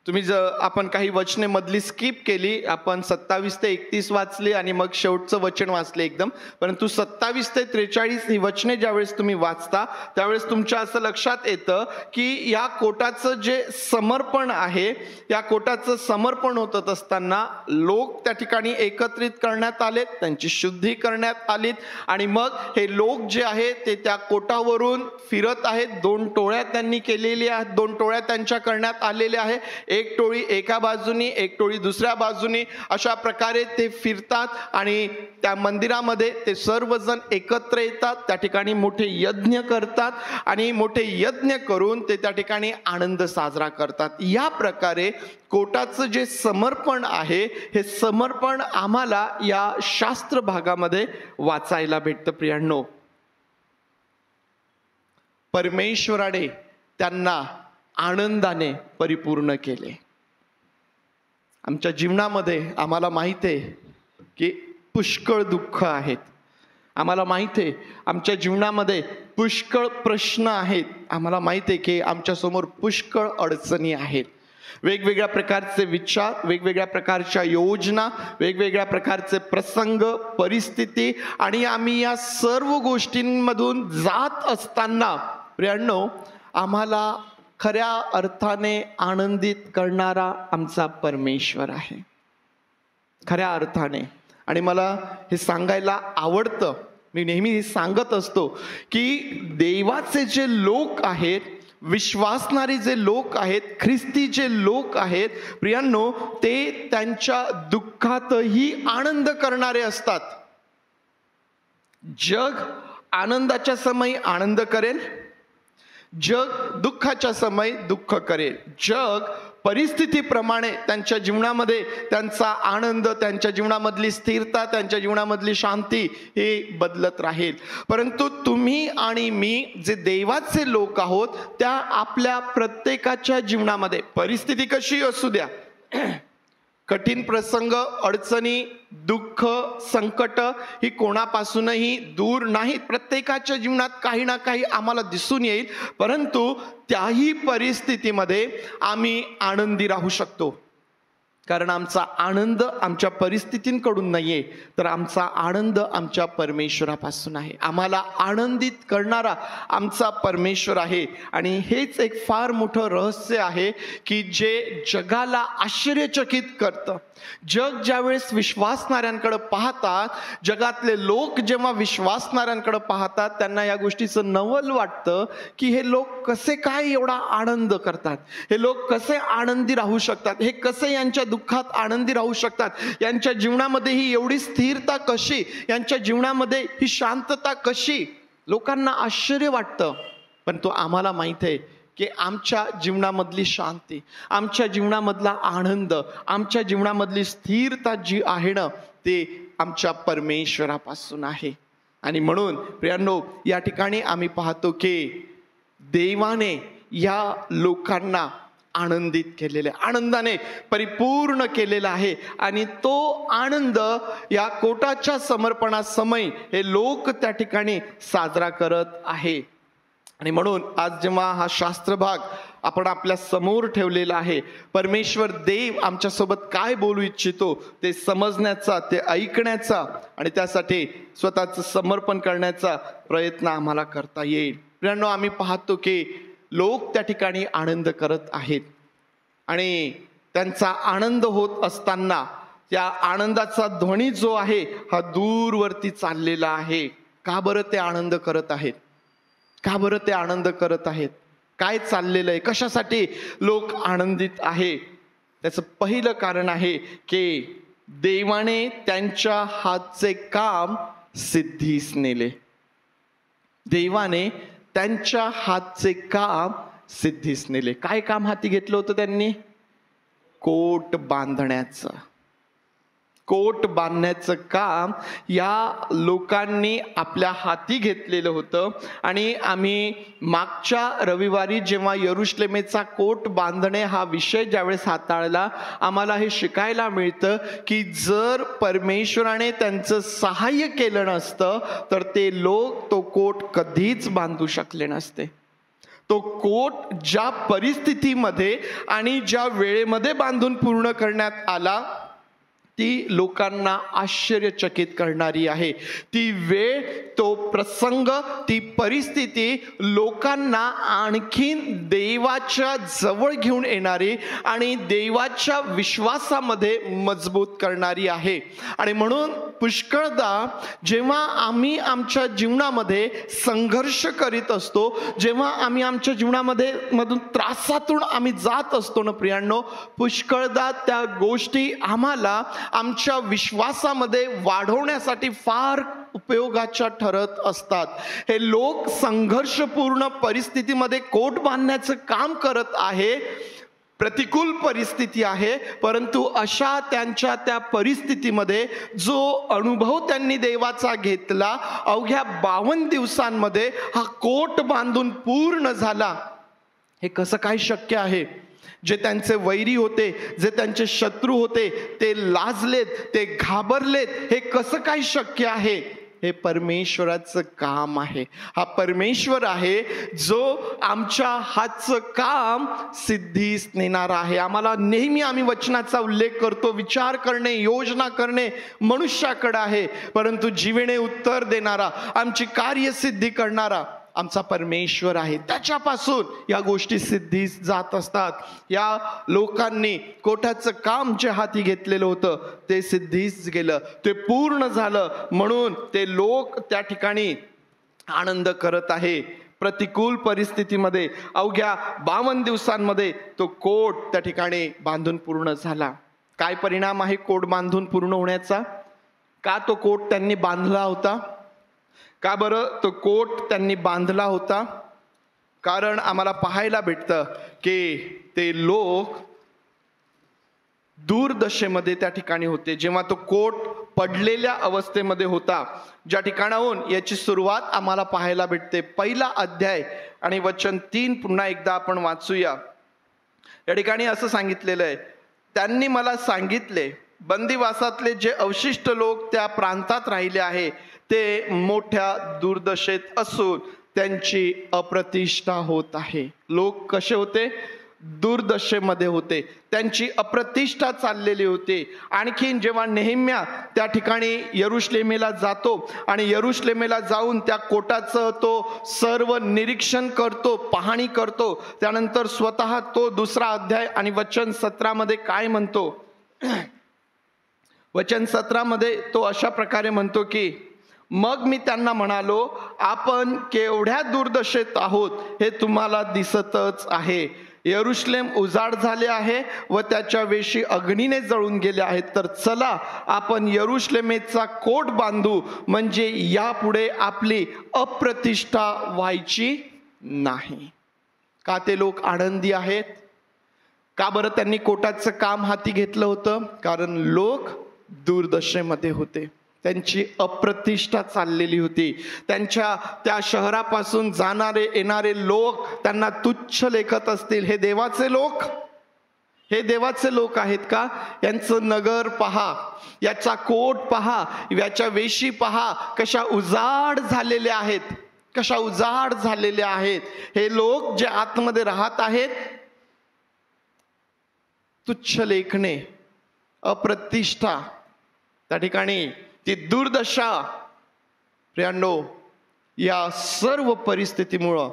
तुम्ही आपण काही वचने मधली स्किप केली, आपण 27 ते 31 वाचली आणि मग शेवटचं वचन वाचले एकदम. परंतु 27 ते 43 ही वचने ज्यावेळेस तुम्ही वाचता त्यावेळेस तुमच्या असं लक्षात येतं की या कोटाचं जे समर्पण आहे, या कोटाचं समर्पण होत असताना लोक त्या ठिकाणी एकत्रित करण्यात आलेत, त्यांची शुद्धी करण्यात आलीत. आणि मग हे लोक जे आहेत ते त्या कोटावरून फिरत आहेत. 2 टोळ्या त्यांनी केलेल्या आहेत, 2 टोळ्या त्यांच्या करण्यात आलेल्या आहे. एक टोळी एका बाजूनी, एक टोळी दुसऱ्या बाजूनी, अशा प्रकारे ते फिरतात आणि त्या मंदिरामध्ये ते सर्वजण एकत्र येतात. त्या ठिकाणी मोठे यज्ञ करतात आणि मोठे यज्ञ करून ते त्या ठिकाणी आनंद साजरा करतात. या प्रकारे कोटाचं जे समर्पण आहे, हे समर्पण आम्हाला या शास्त्र भागामध्ये वाचायला भेटतं. प्रियांनो, परमेश्वराने त्यांना आनंदाने परिपूर्ण केले. आमच्या जीवनामध्ये आम्हाला माहित आहे की पुष्कळ दुःख आहेत, आम्हाला माहित आहे आमच्या जीवनामध्ये पुष्कळ प्रश्न आहेत, आम्हाला माहित आहे की आमच्या समोर पुष्कळ अडचणी आहेत. वेगवेगळ्या प्रकारचे विचार, वेगवेगळ्या प्रकारच्या योजना, वेगवेगळ्या प्रकारचे प्रसंग, परिस्थिती, आणि आम्ही या सर्व गोष्टींमधून जात असताना प्रियांनो, आम्हाला खऱ्या अर्थाने आनंदित करणारा आमचा परमेश्वर आहे, खऱ्या अर्थाने. आणि मला हे सांगायला आवडतं, मी नेहमी हे सांगत असतो की देवाचे जे लोक आहेत, विश्वासणारे जे लोक आहेत, ख्रिस्ती जे लोक आहेत प्रियांनो, ते त्यांच्या दुःखातही आनंद करणारे असतात. जग आनंदाच्या समयी आनंद करेल, जग दुःखाच्या समयी दुःख करेल. जग परिस्थितीप्रमाणे त्यांच्या जीवनामध्ये त्यांचा आनंद, त्यांच्या जीवनामधली स्थिरता, त्यांच्या जीवनामधली शांती हे बदलत राहील. परंतु तुम्ही आणि मी जे देवाचे लोक आहोत, त्या आपल्या प्रत्येकाच्या जीवनामध्ये परिस्थिती कशी असू द्या, कठीण प्रसंग, अडचणी, दुःख, संकट ही कोणापासूनही दूर नाहीत. प्रत्येकाच्या जीवनात काही ना काही आम्हाला दिसून येईल, परंतु त्याही परिस्थितीमध्ये आम्ही आनंदी राहू शकतो. कारण आमचा आनंद आमच्या परिस्थितींकडून नाहीये, तर आमचा आनंद आमच्या परमेश्वरापासून आहे. आम्हाला आनंदित करणारा आमचा परमेश्वर आहे. आणि हेच एक फार मोठं रहस्य आहे की जे जगाला आश्चर्यचकित करतं. जग ज्यावेळेस विश्वासणाऱ्यांकडे पाहतात, जगातले लोक जेव्हा विश्वासणाऱ्यांकडे पाहतात, त्यांना या गोष्टीचं नवल वाटतं की हे लोक कसे काय एवढा आनंद करतात, हे लोक कसे आनंदी राहू शकतात, हे कसे यांच्या दुःखात आनंदी राहू शकतात, यांच्या जीवनामध्ये ही एवढी स्थिरता कशी, यांच्या जीवनामध्ये ही शांतता कशी. लोकांना आश्चर्य वाटतं, पण तो आम्हाला माहित आहे की आमच्या जीवनामधली शांती, आमच्या जीवनामधला आनंद, आमच्या जीवनामधली स्थिरता जी आहे ना, ते आमच्या परमेश्वरापासून आहे. आणि म्हणून प्रियांनो, या ठिकाणी आम्ही पाहतो की देवाने या लोकांना आनंदित केलेले, आनंदाने परिपूर्ण केलेला आहे. आणि तो आनंद या कोटाच्या समर्पणासमयी हे लोक त्या ठिकाणी साजरा करत आहे. आणि म्हणून आज जेव्हा हा शास्त्रभाग आपण आपल्या समोर ठेवलेला आहे, परमेश्वर देव आमच्यासोबत काय बोलू इच्छितो ते समजण्याचा, ते ऐकण्याचा आणि त्यासाठी स्वतःचं समर्पण करण्याचा प्रयत्न आम्हाला करता येईल. प्रियांनो, आम्ही पाहतो की लोक त्या ठिकाणी आनंद करत आहेत आणि त्यांचा आनंद होत असताना त्या आनंदाचा ध्वनी जो आहे हा दूरवरती चाललेला आहे. का बरं ते आनंद करत आहेत? का बरं ते आनंद करत आहेत? काय चाललेलं आहे? कशासाठी लोक आनंदित आहे? त्याचं पहिलं कारण आहे की देवाने त्यांच्या हातचे काम सिद्धीस नेले. देवाने त्यांच्या हातचे काम सिद्धीस नेले. काय काम हाती घेतलं होतं त्यांनी? कोट बांधण्याचं. कोट बांधण्याचं काम या लोकांनी आपल्या हाती घेतलेलं होतं. आणि आम्ही मागच्या रविवारी जेव्हा यरुशलेमेचा कोट बांधणे हा विषय ज्यावेळेस हाताळला, आम्हाला हे शिकायला मिळतं की जर परमेश्वराने त्यांचं सहाय्य केलं नसतं तर ते लोक तो कोट कधीच बांधू शकले नसते. तो कोट ज्या परिस्थितीमध्ये आणि ज्या वेळेमध्ये बांधून पूर्ण करण्यात आला ती लोकांना आश्चर्यचकित करणारी आहे. ती वेळ, तो प्रसंग, ती परिस्थिती लोकांना आणखीन देवाच्या जवळ घेऊन येणारी आणि देवाच्या विश्वासामध्ये मजबूत करणारी आहे. आणि म्हणून पुष्कळदा जेव्हा आम्ही आमच्या जीवनामध्ये संघर्ष करीत असतो, जेव्हा आम्ही आमच्या जीवनामध्ये मधून त्रासातून आम्ही जात असतो ना प्रियांनो, पुष्कळदा त्या गोष्टी आम्हाला आमच्या विश्वासामध्ये वाढवण्यासाठी फार उपयोगाच्या ठरत असतात. हे लोक संघर्षपूर्ण परिस्थितीमध्ये कोट बांधण्याचं काम करत आहे. प्रतिकूल परिस्थिती आहे, परंतु अशा त्यांच्या त्या परिस्थितीमध्ये जो अनुभव त्यांनी देवाचा घेतला, अवघ्या 52 दिवसांमध्ये हा कोट बांधून पूर्ण झाला. हे कसं काय शक्य आहे? जे त्यांचे वैरी होते, जे त्यांचे शत्रू होते, ते लाजलेत, ते घाबरलेत. हे कसं काय शक्य आहे? हे परमेश्वराचं काम आहे. हा परमेश्वर आहे जो आमच्या हातचं काम सिद्धीस नेणारा आहे. आम्हाला नेहमी आम्ही वचनाचा उल्लेख करतो, विचार करणे, योजना करणे मनुष्याकडे आहे, परंतु जीवेने उत्तर देणारा, आमची कार्यसिद्धी करणारा आमचा परमेश्वर आहे. त्याच्यापासून या गोष्टी सिद्धीस जात असतात. या लोकांनी कोटाचं काम जे हाती घेतलेलं होतं ते सिद्धीस गेलं, ते पूर्ण झालं. म्हणून ते लोक त्या ठिकाणी आनंद करत आहे. प्रतिकूल परिस्थितीमध्ये अवघ्या 52 दिवसांमध्ये तो कोट त्या ठिकाणी बांधून पूर्ण झाला. काय परिणाम आहे कोट बांधून पूर्ण होण्याचा? का तो कोट त्यांनी बांधला होता? का बरं तो कोट त्यांनी बांधला होता? कारण आम्हाला पाहायला भेटतं की ते लोक दूरदशेमध्ये त्या ठिकाणी होते. जेव्हा तो कोट पडलेल्या अवस्थेमध्ये होता, ज्या ठिकाणाहून याची सुरुवात आम्हाला पाहायला भेटते. पहिला अध्याय आणि वचन 3 पुन्हा एकदा आपण वाचूया. या ठिकाणी असं सांगितलेलं आहे, त्यांनी मला सांगितले, बंदिवासातले जे अवशिष्ट लोक त्या प्रांतात राहिले आहे ते मोठ्या दुर्दशेत असून त्यांची अप्रतिष्ठा होत आहे. लोक कसे होते? दुर्दशेमध्ये होते, त्यांची अप्रतिष्ठा चाललेली होती. आणखीन जेव्हा नेहेम्या त्या ठिकाणी यरुशलेमेला जातो आणि यरुशलेमेला जाऊन त्या कोटाचं तो सर्व निरीक्षण करतो, पाहणी करतो, त्यानंतर स्वतः तो 2रा अध्याय आणि वचन 17 मध्ये काय म्हणतो? वचन 17 मध्ये तो अशा प्रकारे म्हणतो की मग मी त्यांना म्हणालो, आपण केवढ्या दुर्दशेत आहोत हे तुम्हाला दिसतच आहे. यरुशलेम उजाड झाले आहे व त्याच्या वेशी अग्नीने जळून गेले आहेत. तर चला आपण यरुशलेमेचा कोट बांधू, म्हणजे यापुढे आपली अप्रतिष्ठा व्हायची नाही. का ते लोक आनंदी आहेत? का बरं त्यांनी कोटाचं काम हाती घेतलं होतं? कारण लोक दुर्दशेमध्ये होते, त्यांची अप्रतिष्ठा चाललेली होती. त्यांच्या त्या शहरापासून जाणारे येणारे लोक त्यांना तुच्छ लेखत असतील. हे देवाचे लोक, हे देवाचे लोक आहेत का? यांचं नगर पहा, याचा कोट पहा, याच्या वेशी पहा, कशा उजाड झालेल्या आहेत, कशा उजाड झालेल्या आहेत. हे लोक जे आतमध्ये राहत आहेत, तुच्छ लेखणे, अप्रतिष्ठा, त्या ठिकाणी ती दुर्दशा. प्रियांनो, या सर्व परिस्थितीमुळं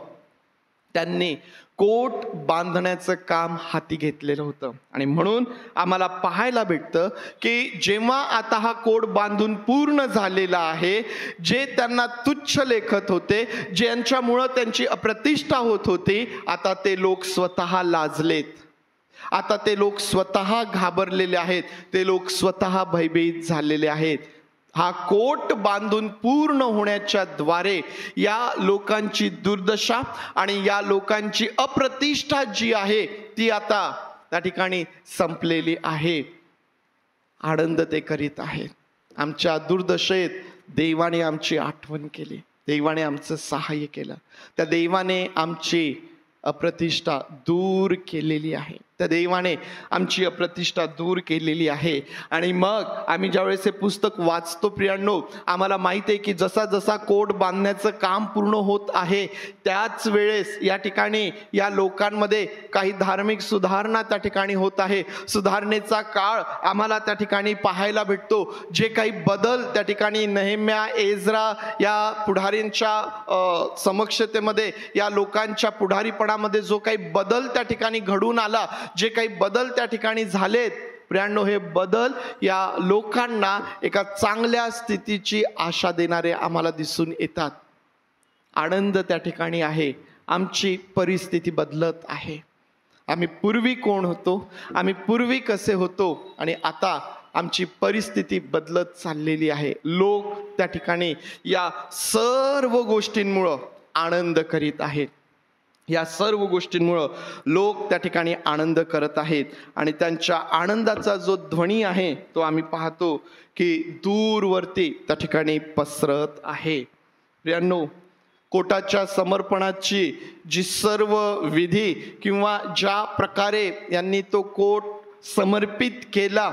त्यांनी कोट बांधण्याचं काम हाती घेतलेलं होतं. आणि म्हणून आम्हाला पाहायला भेटतं की जेव्हा आता हा कोट बांधून पूर्ण झालेला आहे, जे त्यांना तुच्छ लेखत होते, ज्यांच्यामुळं त्यांची अप्रतिष्ठा होत होती, आता ते लोक स्वतः लाजलेत, आता ते लोक स्वतः घाबरलेले आहेत, ते लोक स्वतः भयभीत झालेले आहेत. हा कोट बांधून पूर्ण होण्याच्या द्वारे या लोकांची दुर्दशा आणि या लोकांची अप्रतिष्ठा जी आहे ती आता त्या ठिकाणी संपलेली आहे. आनंद ते करीत आहेत. आमच्या दुर्दशेत देवाने आमची आठवण केली, देवाने आमचं सहाय्य केलं, त्या देवाने आमची अप्रतिष्ठा दूर केलेली आहे, त्या देवाने आमची अप्रतिष्ठा दूर केलेली आहे. आणि मग आम्ही ज्यावेळेस हे पुस्तक वाचतो प्रियांनो, आम्हाला माहिती आहे की जसा जसा कोट बांधण्याचं काम पूर्ण होत आहे, त्याच वेळेस या ठिकाणी या लोकांमध्ये काही धार्मिक सुधारणा त्या ठिकाणी होत आहे. सुधारणेचा काळ आम्हाला त्या ठिकाणी पाहायला भेटतो. जे काही बदल त्या ठिकाणी नेहेम्या, एज्रा या पुढारींच्या समक्षतेमध्ये, या लोकांच्या पुढारीपणामध्ये जो काही बदल त्या ठिकाणी घडून आला, जे काही बदल त्या ठिकाणी झालेत प्रियांनो, हे बदल या लोकांना एका चांगल्या स्थितीची आशा देणारे आम्हाला दिसून येतात. आनंद त्या ठिकाणी आहे. आमची परिस्थिती बदलत आहे. आम्ही पूर्वी कोण होतो, आम्ही पूर्वी कसे होतो, आणि आता आमची परिस्थिती बदलत चाललेली आहे. लोक त्या ठिकाणी या सर्व गोष्टींमुळं आनंद करीत आहेत. या सर्व गोष्टींमुळं लोक त्या ठिकाणी आनंद करत आहेत. आणि त्यांच्या आनंदाचा जो ध्वनी आहे तो आम्ही पाहतो की दूरवरती त्या ठिकाणी पसरत आहे. प्रियांनो, कोटाच्या समर्पणाची जी सर्व विधी किंवा ज्या प्रकारे यांनी तो कोट समर्पित केला,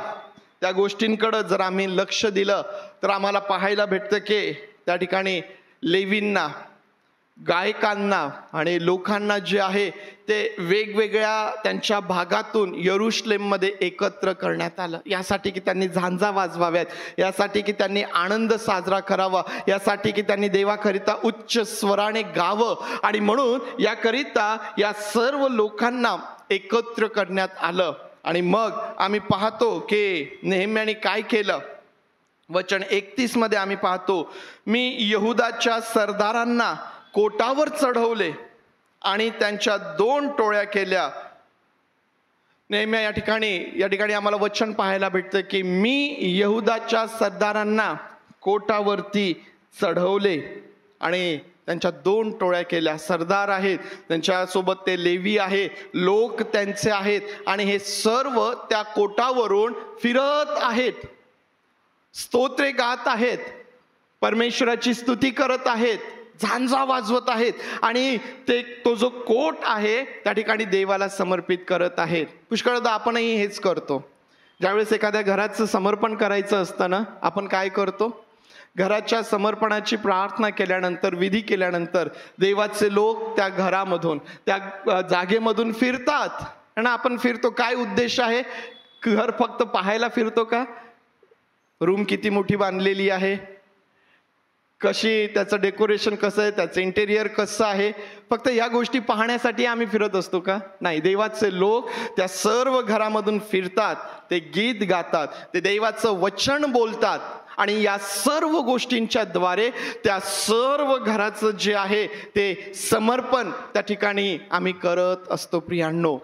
त्या गोष्टींकडं जर आम्ही लक्ष दिलं तर आम्हाला पाहायला भेटतं की त्या ठिकाणी लेवींना, गायकांना आणि लोकांना जे आहे ते वेगवेगळ्या त्यांच्या भागातून यरुशलेममध्ये एकत्र करण्यात आलं, यासाठी की त्यांनी झांजा वाजवाव्यात, यासाठी की त्यांनी आनंद साजरा करावा, यासाठी की त्यांनी देवाकरिता उच्च स्वराने गावं. आणि म्हणून याकरिता या सर्व लोकांना एकत्र करण्यात आलं. आणि मग आम्ही पाहतो की नेहेम्याने काय केलं. वचन 31 मध्ये आम्ही पाहतो, मी यहुदाच्या सरदारांना कोटावर चढवले आणि त्यांच्या 2 टोळ्या केल्या. नेहम्या या ठिकाणी आम्हाला वचन पाहायला भेटतं की मी यहुदाच्या सरदारांना कोटावरती चढवले आणि त्यांच्या 2 टोळ्या केल्या. सरदार आहेत, त्यांच्यासोबत ते लेवी आहे, लोक त्यांचे आहेत, आणि हे सर्व त्या कोटावरून फिरत आहेत, स्तोत्रे गात आहेत, परमेश्वराची स्तुती करत आहेत, झांजा वाजवत आहेत, आणि तो जो कोट आहे त्या ठिकाणी देवाला समर्पित करत आहेत. पुष्कळदा आपणही हेच करतो. ज्यावेळेस एखाद्या घराचं समर्पण करायचं असतं ना, आपण काय करतो, घराच्या समर्पणाची प्रार्थना केल्यानंतर, विधी केल्यानंतर देवाचे लोक त्या घरामधून, त्या जागेमधून फिरतात. आणि आपण फिरतो, काय उद्देश आहे? घर फक्त पाहायला फिरतो का? रूम किती मोठी बांधलेली आहे, कशी, त्याचं डेकोरेशन कसं आहे, त्याचं इंटेरियर कसं आहे, फक्त या गोष्टी पाहण्यासाठी आम्ही फिरत असतो का? नाही. देवाचे लोक त्या सर्व घरामधून फिरतात, ते गीत गातात, ते देवाचं वचन बोलतात, आणि या सर्व गोष्टींच्या द्वारे त्या सर्व घराचं जे आहे ते समर्पण त्या ठिकाणी आम्ही करत असतो. प्रियांनो,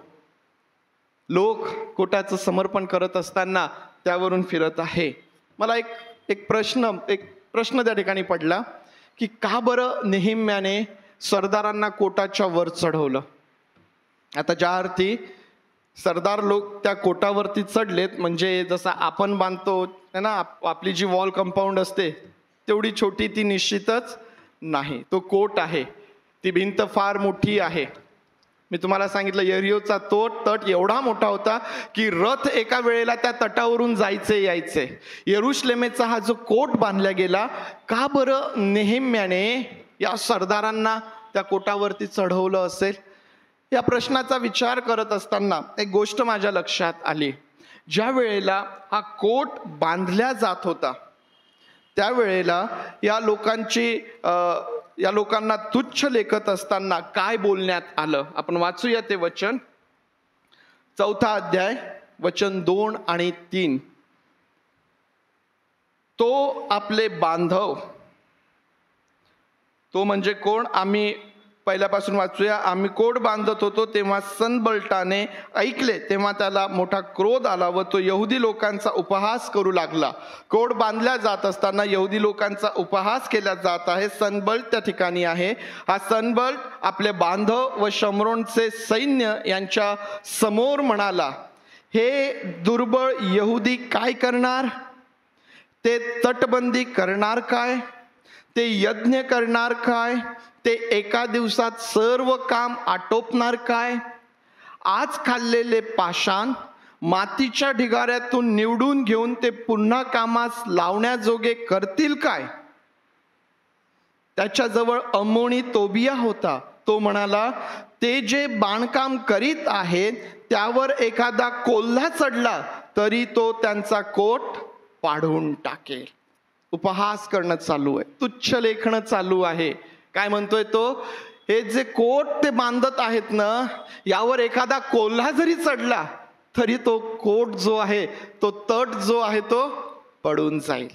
लोक कोटाचं समर्पण करत असताना त्यावरून फिरत आहे. मला एक प्रश्न त्या ठिकाणी पडला की का बरं नेहेम्याने सरदारांना कोटाच्या वर चढवलं? आता ज्या अर्थी सरदार लोक त्या कोटावरती चढलेत, म्हणजे जसा आपण बांधतो है ना, आपली जी वॉल कंपाऊंड असते तेवढी छोटी ती निश्चितच नाही. तो कोट आहे, ती भिंत फार मोठी आहे. मी तुम्हाला सांगितलं यरिहोचा तो तट एवढा मोठा होता की रथ एका वेळेला त्या तटावरून जायचे यायचे. यरुशलेमेचा हा जो कोट बांधला गेला, का बरं नेहेम्याने या सरदारांना त्या कोटावरती चढवलं असेल? या प्रश्नाचा विचार करत असताना एक गोष्ट माझ्या लक्षात आली. ज्या वेळेला हा कोट बांधला जात होता त्यावेळेला या लोकांना तुच्छ लेखत असताना काय बोलण्यात आलं आपण वाचूया ते वचन. 4 अध्याय वचन 2 आणि 3. तो आपले बांधव, तो म्हणजे कोण? आम्ही पहिल्यापासून वाचूया. आम्ही कोट बांधत होतो तेव्हा सनबल्टाने ऐकले, तेव्हा त्याला मोठा क्रोध आला व तो यहुदी लोकांचा उपहास करू लागला. कोट बांधल्या जात असताना यहुदी लोकांचा उपहास केला जात आहे. सनबल्ट त्या ठिकाणी आहे. हा सनबल्ट आपले बांधव व शमरोनचे सैन्य यांच्या समोर म्हणाला, हे दुर्बळ यहुदी काय करणार? ते तटबंदी करणार काय? ते यज्ञ करणार काय? ते एका दिवसात सर्व काम आटोपणार काय? आज खाल्लेले पाषाण मातीच्या ढिगाऱ्यातून निवडून घेऊन ते पुन्हा कामास लावण्याजोगे करतील काय? त्याच्याजवळ अम्मोनी तोबिया होता. तो म्हणाला, ते जे बांधकाम करीत आहेत त्यावर एखादा कोल्हा चढला तरी तो त्यांचा कोट पाडून टाकेल. उपहास करणं चालू आहे, तुच्छ लेखणं चालू आहे. काय म्हणतोय तो? हे जे कोट ते बांधत आहेत ना, यावर एखादा कोल्हा जरी चढला तरी तो कोट जो आहे, तो तट जो आहे तो पडून जाईल.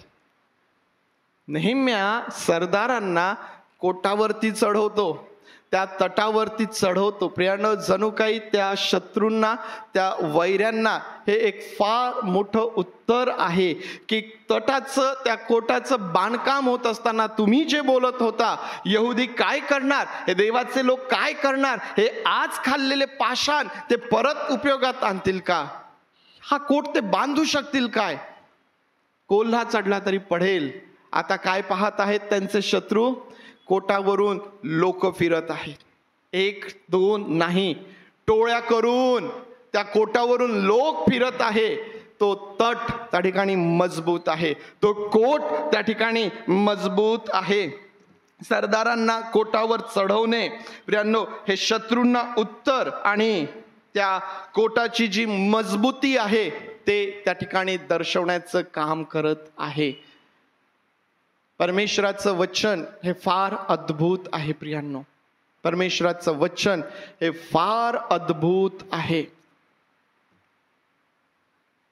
नेहम्या सरदारांना कोटावरती चढवतो, त्या तटावरती चढवतो. प्रियानो, जणू काही त्या शत्रूंना, त्या वैऱ्यांना हे एक फार मोठं उत्तर आहे की तटाचं, त्या कोटाचं बांधकाम होत असताना तुम्ही जे बोलत होता, यहुदी काय करणार, हे देवाचे लोक काय करणार, हे आज खाल्लेले पाषाण ते परत उपयोगात आणतील का? हा कोट ते बांधू शकतील काय? कोल्हा चढला तरी पडेल. आता काय पाहत आहेत त्यांचे शत्रू? कोटावरून लोक फिरत आहेत. 1 2 नाही, टोळ्या करून त्या कोटावरून लोक फिरत आहे. तो तट त्या ठिकाणी मजबूत आहे, तो कोट त्या ठिकाणी मजबूत आहे. सरदारांना कोटावर चढवणे प्रियांनो, हे शत्रूंना उत्तर आणि त्या कोटाची जी मजबूती आहे ते त्या ठिकाणी दर्शवण्याचं काम करत आहे. परमेश्वराचं वचन हे फार अद्भुत आहे प्रियांनो. परमेश्वराचं वचन हे फार अद्भुत आहे.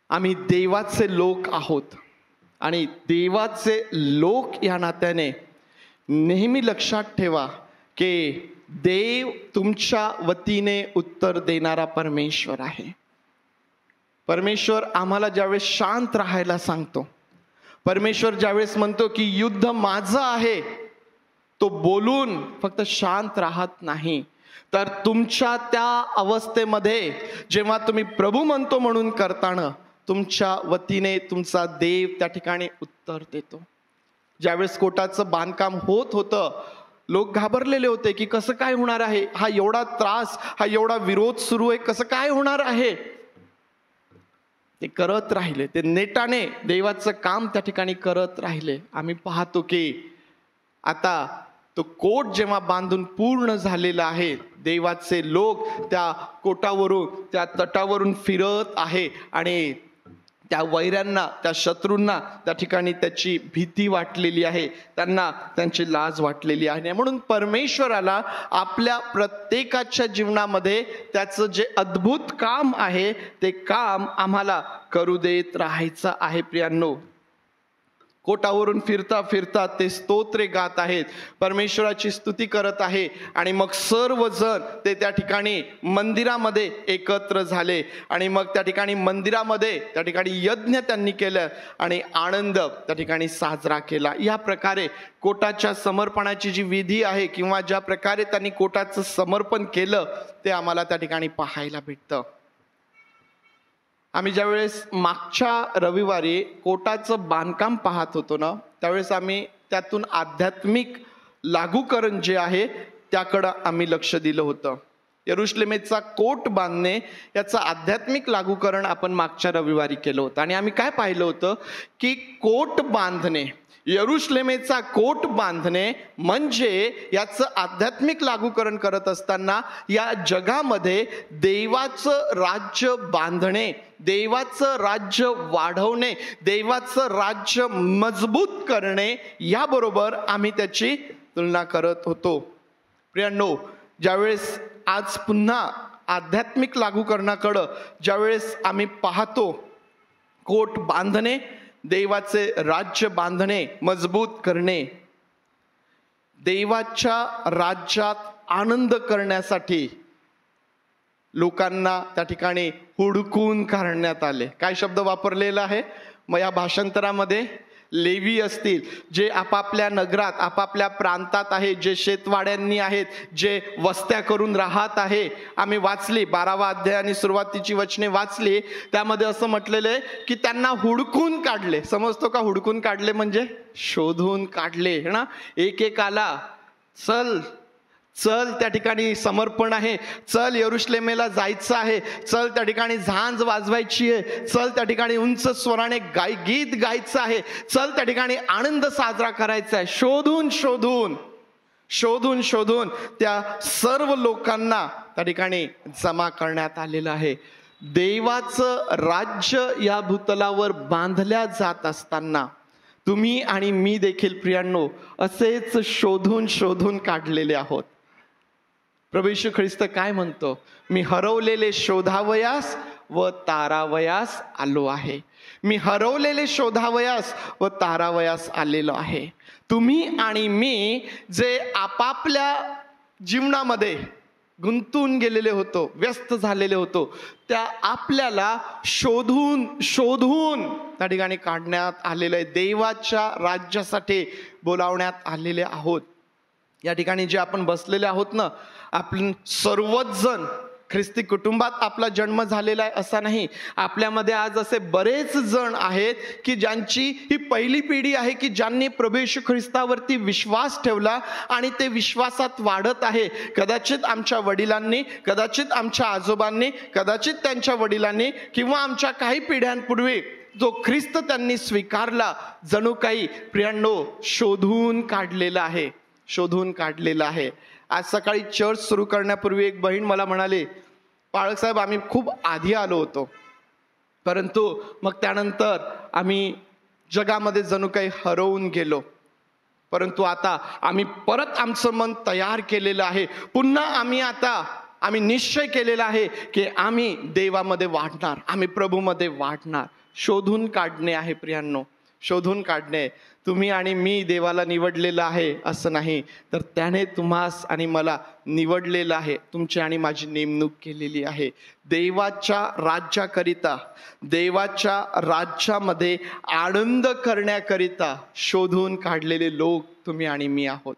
आम्ही देवाचे लोक आहोत आणि देवाचे लोक या नात्याने नेहमी लक्षात ठेवा की देव तुमच्या वतीने उत्तर देणारा परमेश्वर आहे. परमेश्वर आम्हाला ज्यावेळेस शांत राहायला सांगतो, परमेश्वर ज्यावेळेस म्हणतो की युद्ध माझं आहे, तो बोलून फक्त शांत राहत नाही, तर तुमच्या त्या अवस्थेमध्ये जेव्हा तुम्ही प्रभू म्हणतो म्हणून करताना तुमच्या वतीने तुमचा देव त्या ठिकाणी उत्तर देतो. ज्यावेळेस कोटाचं बांधकाम होत होतं, लोक घाबरलेले होते की कसं काय होणार आहे, हा एवढा त्रास, हा एवढा विरोध सुरू आहे, कसं काय होणार आहे. ते करत राहिले, ते नेटाने देवाचं काम त्या ठिकाणी करत राहिले. आम्ही पाहतो की आता तो कोट जेव्हा बांधून पूर्ण झालेला आहे, देवाचे लोक त्या कोटावरून, त्या तटावरून फिरत आहे आणि त्या वैऱ्यांना, त्या शत्रूंना त्या ठिकाणी त्याची भीती वाटलेली आहे, त्यांना त्यांची लाज वाटलेली आहे. म्हणून परमेश्वराला आपल्या प्रत्येकाच्या जीवनामध्ये त्याचं जे अद्भुत काम आहे ते काम आम्हाला करू देत राहायचं आहे. प्रियांनो, कोटावरून फिरता फिरता ते स्तोत्रे गात आहेत, परमेश्वराची स्तुती करत आहे आणि मग सर्वजण ते त्या ठिकाणी मंदिरामध्ये एकत्र झाले आणि मग त्या ठिकाणी मंदिरामध्ये त्या ठिकाणी यज्ञ त्यांनी केलं आणि आनंद त्या ठिकाणी साजरा केला. या प्रकारे कोटाच्या समर्पणाची जी विधी आहे किंवा ज्या प्रकारे त्यांनी कोटाचं समर्पण केलं ते आम्हाला त्या ठिकाणी पाहायला भेटतं. आम्ही ज्यावेळेस मागच्या रविवारी कोटाचं बांधकाम पाहत होतो ना, त्यावेळेस आम्ही त्यातून आध्यात्मिक लागूकरण जे आहे त्याकडं आम्ही लक्ष दिलं होतं. यरुशलेमेचा कोट बांधणे याचं आध्यात्मिक लागूकरण आपण मागच्या रविवारी केलं होतं. आणि आम्ही काय पाहिलं होतं की कोट बांधणे, यरुशलेमेचा कोट बांधणे म्हणजे याचं आध्यात्मिक लागूकरण करत असताना या जगामध्ये देवाचं राज्य बांधणे, देवाचं राज्य वाढवणे, देवाचं राज्य मजबूत करणे याबरोबर आम्ही त्याची तुलना करत होतो. प्रियांनो, ज्यावेळेस आज पुन्हा आध्यात्मिक लागूकरणाकडं ज्यावेळेस आम्ही पाहतो, कोट बांधणे, देवाचे राज्य बांधणे, मजबूत करणे, देवाच्या राज्यात आनंद करण्यासाठी लोकांना त्या ठिकाणी हुडकून काढण्यात आले. काय शब्द वापरलेला आहे मग या भाषांतरामध्ये? लेवी असतील, जे आपापल्या नगरात आपापल्या प्रांतात आहे, जे शेतवाड्यांनी आहेत, जे वस्त्या करून राहत आहे. आम्ही वाचली 12वा अध्याय आणि सुरुवातीची वचने वाचली, त्यामध्ये असं म्हटलेलं आहे की त्यांना हुडकून काढले. समजतो का हुडकून काढले म्हणजे? शोधून काढले है ना. एक आला, चल चल त्या ठिकाणी समर्पण आहे, चल यरुशलेमेला जायचं आहे, चल त्या ठिकाणी झांज वाजवायची आहे, चल त्या ठिकाणी उंच स्वराने गीत गायचं आहे, चल त्या ठिकाणी आनंद साजरा करायचा आहे. शोधून शोधून शोधून शोधून त्या सर्व लोकांना त्या ठिकाणी जमा करण्यात आलेलं आहे. देवाचं राज्य या भूतलावर बांधल्या जात असताना तुम्ही आणि मी देखील प्रियांनो असेच शोधून शोधून काढलेले आहोत. प्रभू येशू ख्रिस्त काय म्हणतो? मी हरवलेले शोधावयास व तारावयास आलो आहे. मी हरवलेले शोधावयास व तारावयास आलेलो आहे. तुम्ही आणि मी जे आपापल्या जीवनामध्ये गुंतून गेलेले होतो, व्यस्त झालेले होतो, त्या आपल्याला शोधून शोधून त्या ठिकाणी काढण्यात आलेलं आहे. देवाच्या राज्यासाठी बोलावण्यात आलेले आहोत. या ठिकाणी जे आपण बसलेले आहोत ना, आपण सर्वच जण ख्रिस्ती कुटुंबात आपला जन्म झालेला आहे असा नाही. आपल्यामध्ये आज असे बरेच जण आहेत की ज्यांची ही पहिली पिढी आहे की ज्यांनी प्रभू येशू ख्रिस्तावरती विश्वास ठेवला आणि ते विश्वासात वाढत आहे. कदाचित आमच्या वडिलांनी, कदाचित आमच्या आजोबांनी, कदाचित त्यांच्या वडिलांनी किंवा आमच्या काही पिढ्यांपूर्वी जो ख्रिस्त त्यांनी स्वीकारला, जणू काही प्रियांनो शोधून काढलेला आहे, शोधून काढलेला आहे. आज सकाळी चर्च सुरू करण्यापूर्वी एक बहीण मला म्हणाली, पाळक साहेब आम्ही खूप आधी आलो होतो, परंतु मग त्यानंतर आम्ही जगामध्ये जणू काही हरवून गेलो, परंतु आता आम्ही परत आमचं मन तयार केलेलं आहे. पुन्हा आम्ही निश्चय केलेला आहे की आम्ही देवामध्ये वाढणार, आम्ही प्रभूमध्ये वाढणार. शोधून काढणे आहे प्रियांनो, शोधून काढणे. तुम्ही आणि मी देवाला निवडलेलं आहे असं नाही, तर त्याने तुम्हास आणि मला निवडलेलं आहे. तुमची आणि माझी नेमणूक केलेली आहे. देवाच्या राज्याकरिता, देवाच्या राज्यामध्ये आनंद करण्याकरिता शोधून काढलेले लोक तुम्ही आणि मी आहोत.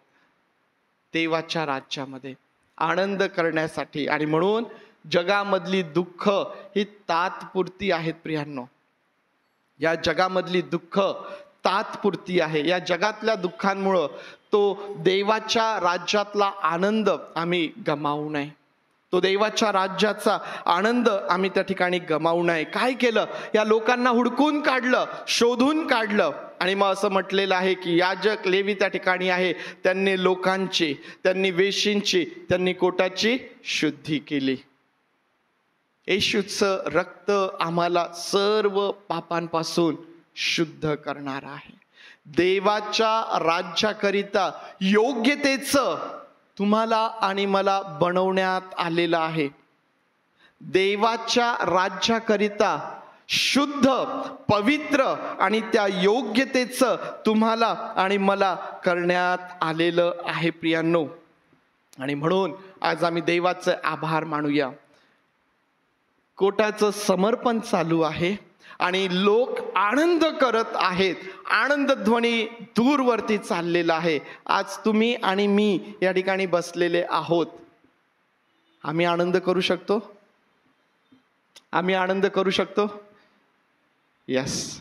देवाच्या राज्यामध्ये आनंद करण्यासाठी. आणि म्हणून जगामधली दुःख ही तात्पुरती आहेत प्रियांनो. या जगामधली दुःख तात्पुरती आहे. या जगातल्या दुःखांमुळं तो देवाच्या राज्यातला आनंद आम्ही गमावू नये. तो देवाच्या राज्याचा आनंद आम्ही त्या ठिकाणी गमावू नये. काय केलं? या लोकांना हुडकून काढलं, शोधून काढलं. आणि मग असं म्हटलेलं आहे की याजक लेवी त्या ठिकाणी आहे, त्यांनी लोकांची, त्यांनी वेशींची, त्यांनी कोटाची शुद्धी केली. येशूचं रक्त आम्हाला सर्व पापांपासून शुद्ध करणार आहे. देवाच्या राज्याकरिता योग्यतेचं तुम्हाला आणि मला बनवण्यात आलेलं आहे. देवाच्या राज्याकरिता शुद्ध, पवित्र आणि त्या योग्यतेचं तुम्हाला आणि मला करण्यात आलेलं आहे प्रियांनो. आणि म्हणून आज आम्ही देवाचे आभार मानूया. कोटाचं समर्पण चालू आहे आणि लोक आनंद करत आहेत. आनंद ध्वनी दूरवरती चाललेला आहे. आज तुम्ही आणि मी या ठिकाणी बसलेले आहोत. आम्ही आनंद करू शकतो. आम्ही आनंद करू शकतो? यस.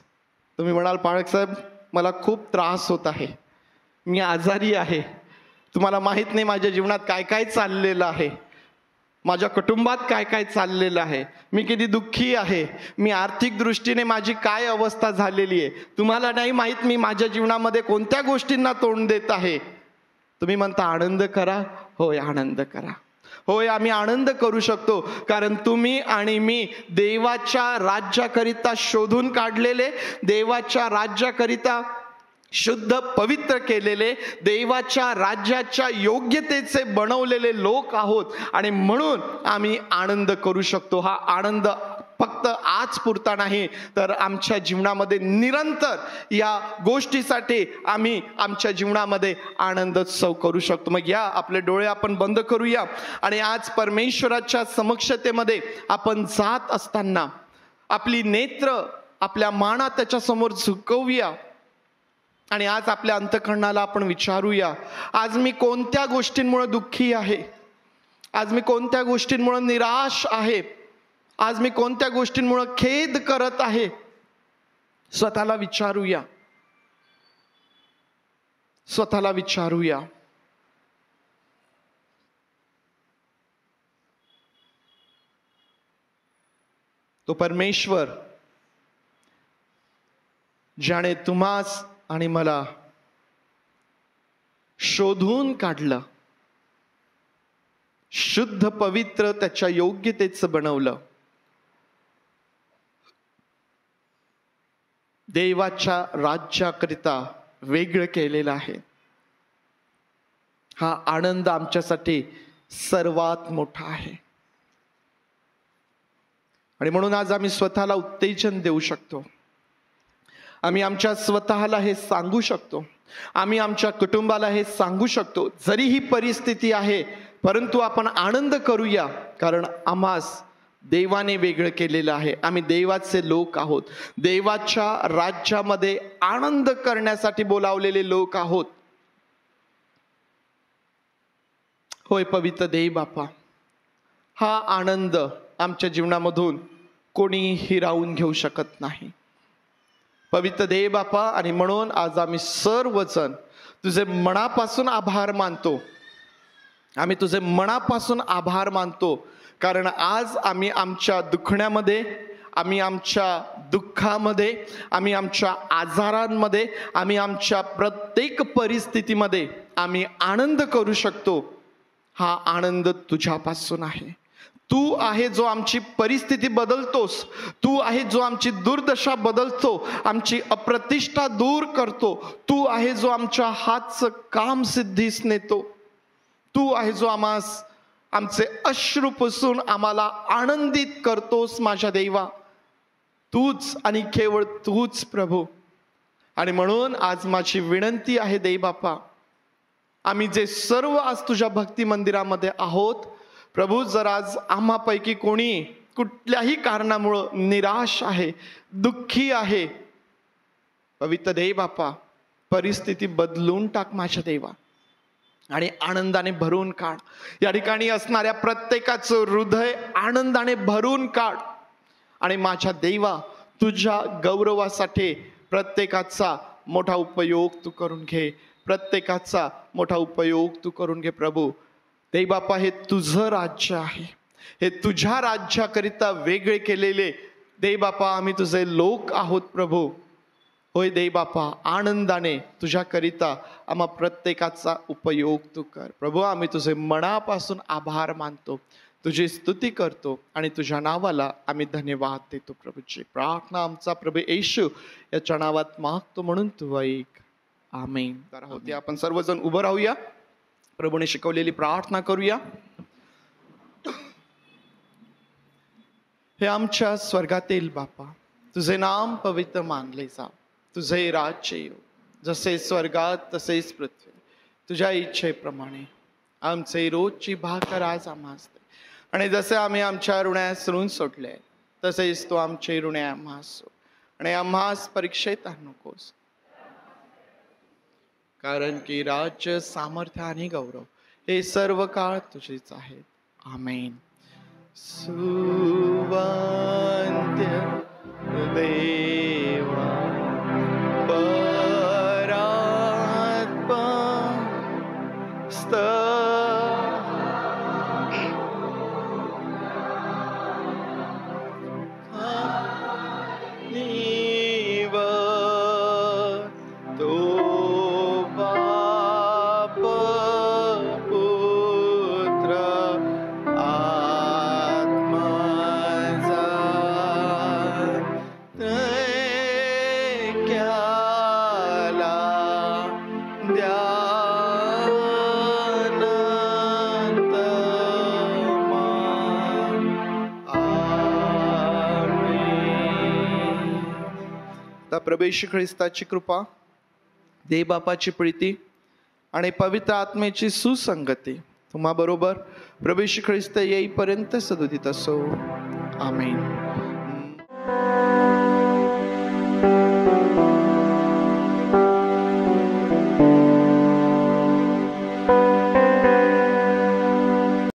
तुम्ही म्हणाल पाळक साहेब मला खूप त्रास होत आहे, मी आजारी आहे, तुम्हाला माहित नाही माझ्या जीवनात काय काय चाललेलं आहे, माझ्या कुटुंबात काय काय चाललेलं आहे, मी किती दुःखी आहे, मी आर्थिक दृष्टीने माझी काय अवस्था झालेली आहे, तुम्हाला नाही माहित मी माझ्या जीवनामध्ये कोणत्या गोष्टींना तोंड देत आहे. तुम्ही म्हणता आनंद करा. होय, आनंद करा. होय, आम्ही आनंद करू शकतो, कारण तुम्ही आणि मी देवाच्या राज्याकरिता शोधून काढलेले, देवाच्या राज्याकरिता शुद्ध पवित्र केलेले, देवाच्या राज्याच्या योग्यतेचे बनवलेले लोक आहोत. आणि म्हणून आम्ही आनंद करू शकतो. हा आनंद फक्त आज पुरता नाही, तर आमच्या जीवनामध्ये निरंतर या गोष्टीसाठी आम्ही आमच्या जीवनामध्ये आनंदोत्सव करू शकतो. मग या आपले डोळे आपण बंद करूया आणि आज परमेश्वराच्या समक्षतेमध्ये आपण जात असताना आपली नेत्र, आपल्या माना त्याच्या समोर झुकवूया आणि आज आपल्या अंतःकरणाला आपण विचारूया, आज मी कोणत्या गोष्टींमुळे दुःखी आहे, आज मी कोणत्या गोष्टींमुळे निराश आहे, आज मी कोणत्या गोष्टींमुळे खेद करत आहे. स्वतःला विचारूया, स्वतःला विचारूया. तो परमेश्वर ज्याने तुम्हास आणि मला शोधून काढलं, शुद्ध पवित्र त्याच्या योग्यतेचं बनवलं, देवाच्या राज्याकरिता वेगळं केलेलं आहे, हा आनंद आमच्यासाठी सर्वात मोठा आहे. आणि म्हणून आज आम्ही स्वतःला उत्तेजन देऊ शकतो, आम्ही आमच्या स्वतःला हे सांगू शकतो, आम्ही आमच्या कुटुंबाला हे सांगू शकतो, जरी ही परिस्थिती आहे परंतु आपण आनंद करूया, कारण आम्हास देवाने वेगळं केलेलं आहे, आम्ही देवाचे लोक आहोत, देवाच्या राज्यामध्ये आनंद करण्यासाठी बोलावलेले लोक आहोत. होय पवित्र देव बापा, हा आनंद आमच्या जीवनामधून कोणी हिरावून घेऊ शकत नाही. पवित्र देव बापा, आणि म्हणून आज आम्ही सर्वजण तुझे मनापासून आभार मानतो, आम्ही तुझे मनापासून आभार मानतो, कारण आज आम्ही आमच्या दुखण्यामध्ये, आम्ही आमच्या दुःखामध्ये, आम्ही आमच्या आजारांमध्ये, आम्ही आमच्या प्रत्येक परिस्थितीमध्ये आम्ही आनंद करू शकतो. हा आनंद तुझ्यापासून आहे. तू आहे जो आमची परिस्थिती बदलतोस, तू आहे जो आमची दुर्दशा बदलतो, आमची अप्रतिष्ठा दूर करतो, तू आहे जो आमच्या हातचं काम सिद्धीस नेतो, तू आहे जो आम्हास आमचे अश्रू पुसून आम्हाला आनंदित करतोस. माझ्या देवा, तूच आणि केवळ तूच प्रभू. आणि म्हणून आज माझी विनंती आहे देव बापा, आम्ही जे सर्व आज तुझ्या भक्ती मंदिरामध्ये आहोत प्रभू, जर आज आम्हापैकी कोणी कुठल्याही कारणामुळं निराश आहे, दुःखी आहे, पवित्र देव बापा परिस्थिती बदलून टाक माझ्या देवा, आणि आनंदाने भरून काढ. या ठिकाणी असणाऱ्या प्रत्येकाचं हृदय आनंदाने भरून काढ. आणि माझ्या देवा, तुझ्या गौरवासाठी प्रत्येकाचा मोठा उपयोग तू करून घे, प्रत्येकाचा मोठा उपयोग तू करून घे प्रभू. देव बापा, हे तुझं राज्य आहे, हे तुझ्या राज्याकरिता वेगळे केलेले देव बापा आम्ही तुझे लोक आहोत प्रभू. होय देव बापा, आनंदाने तुझ्याकरिता आम्हा प्रत्येकाचा उपयोग तू कर प्रभू. आम्ही तुझे मनापासून आभार मानतो, तुझी स्तुती करतो आणि तुझ्या नावाला आम्ही धन्यवाद देतो प्रभूची. प्रार्थना आमचा प्रभू येशू याच्या नावात मागतो, म्हणून तू ऐक. आमेन. होते आपण सर्वजण उभं राहूया, प्रभूने शिकवलेली प्रार्थना करूया. हे आमच्या स्वर्गातील बापा, तुझे नाम पवित्र मानले जाव, तुझे राज्य येऊ, जसे स्वर्गात तसेच पृथ्वी. तुझ्या इच्छेप्रमाणे आमचे रोजची भाकर आज आम्हास दे, आणि जसे आम्ही आमच्या ऋणास ऋण सोडले तसेच तो आमचे ऋणे आम्हास सोड, आणि आम्हास परीक्षेत आणू नकोस, कारण की राज्य, सामर्थ्य आणि गौरव हे सर्व काळ तुझेच आहेत. आमेन. सुवंत्य देवा परात्मा नीव तो बाप पुत्र आत्माचा त्रैक्याला ध्यानंत मान. आमेन. आता प्रभू येशू ख्रिस्ताची कृपा, देव बापाची प्रीती आणि पवित्र आत्मेची सुसंगती तुम्हा बरोबर प्रभू येशू ख्रिस्त येईपर्यंत सदोदित असो. आमेन.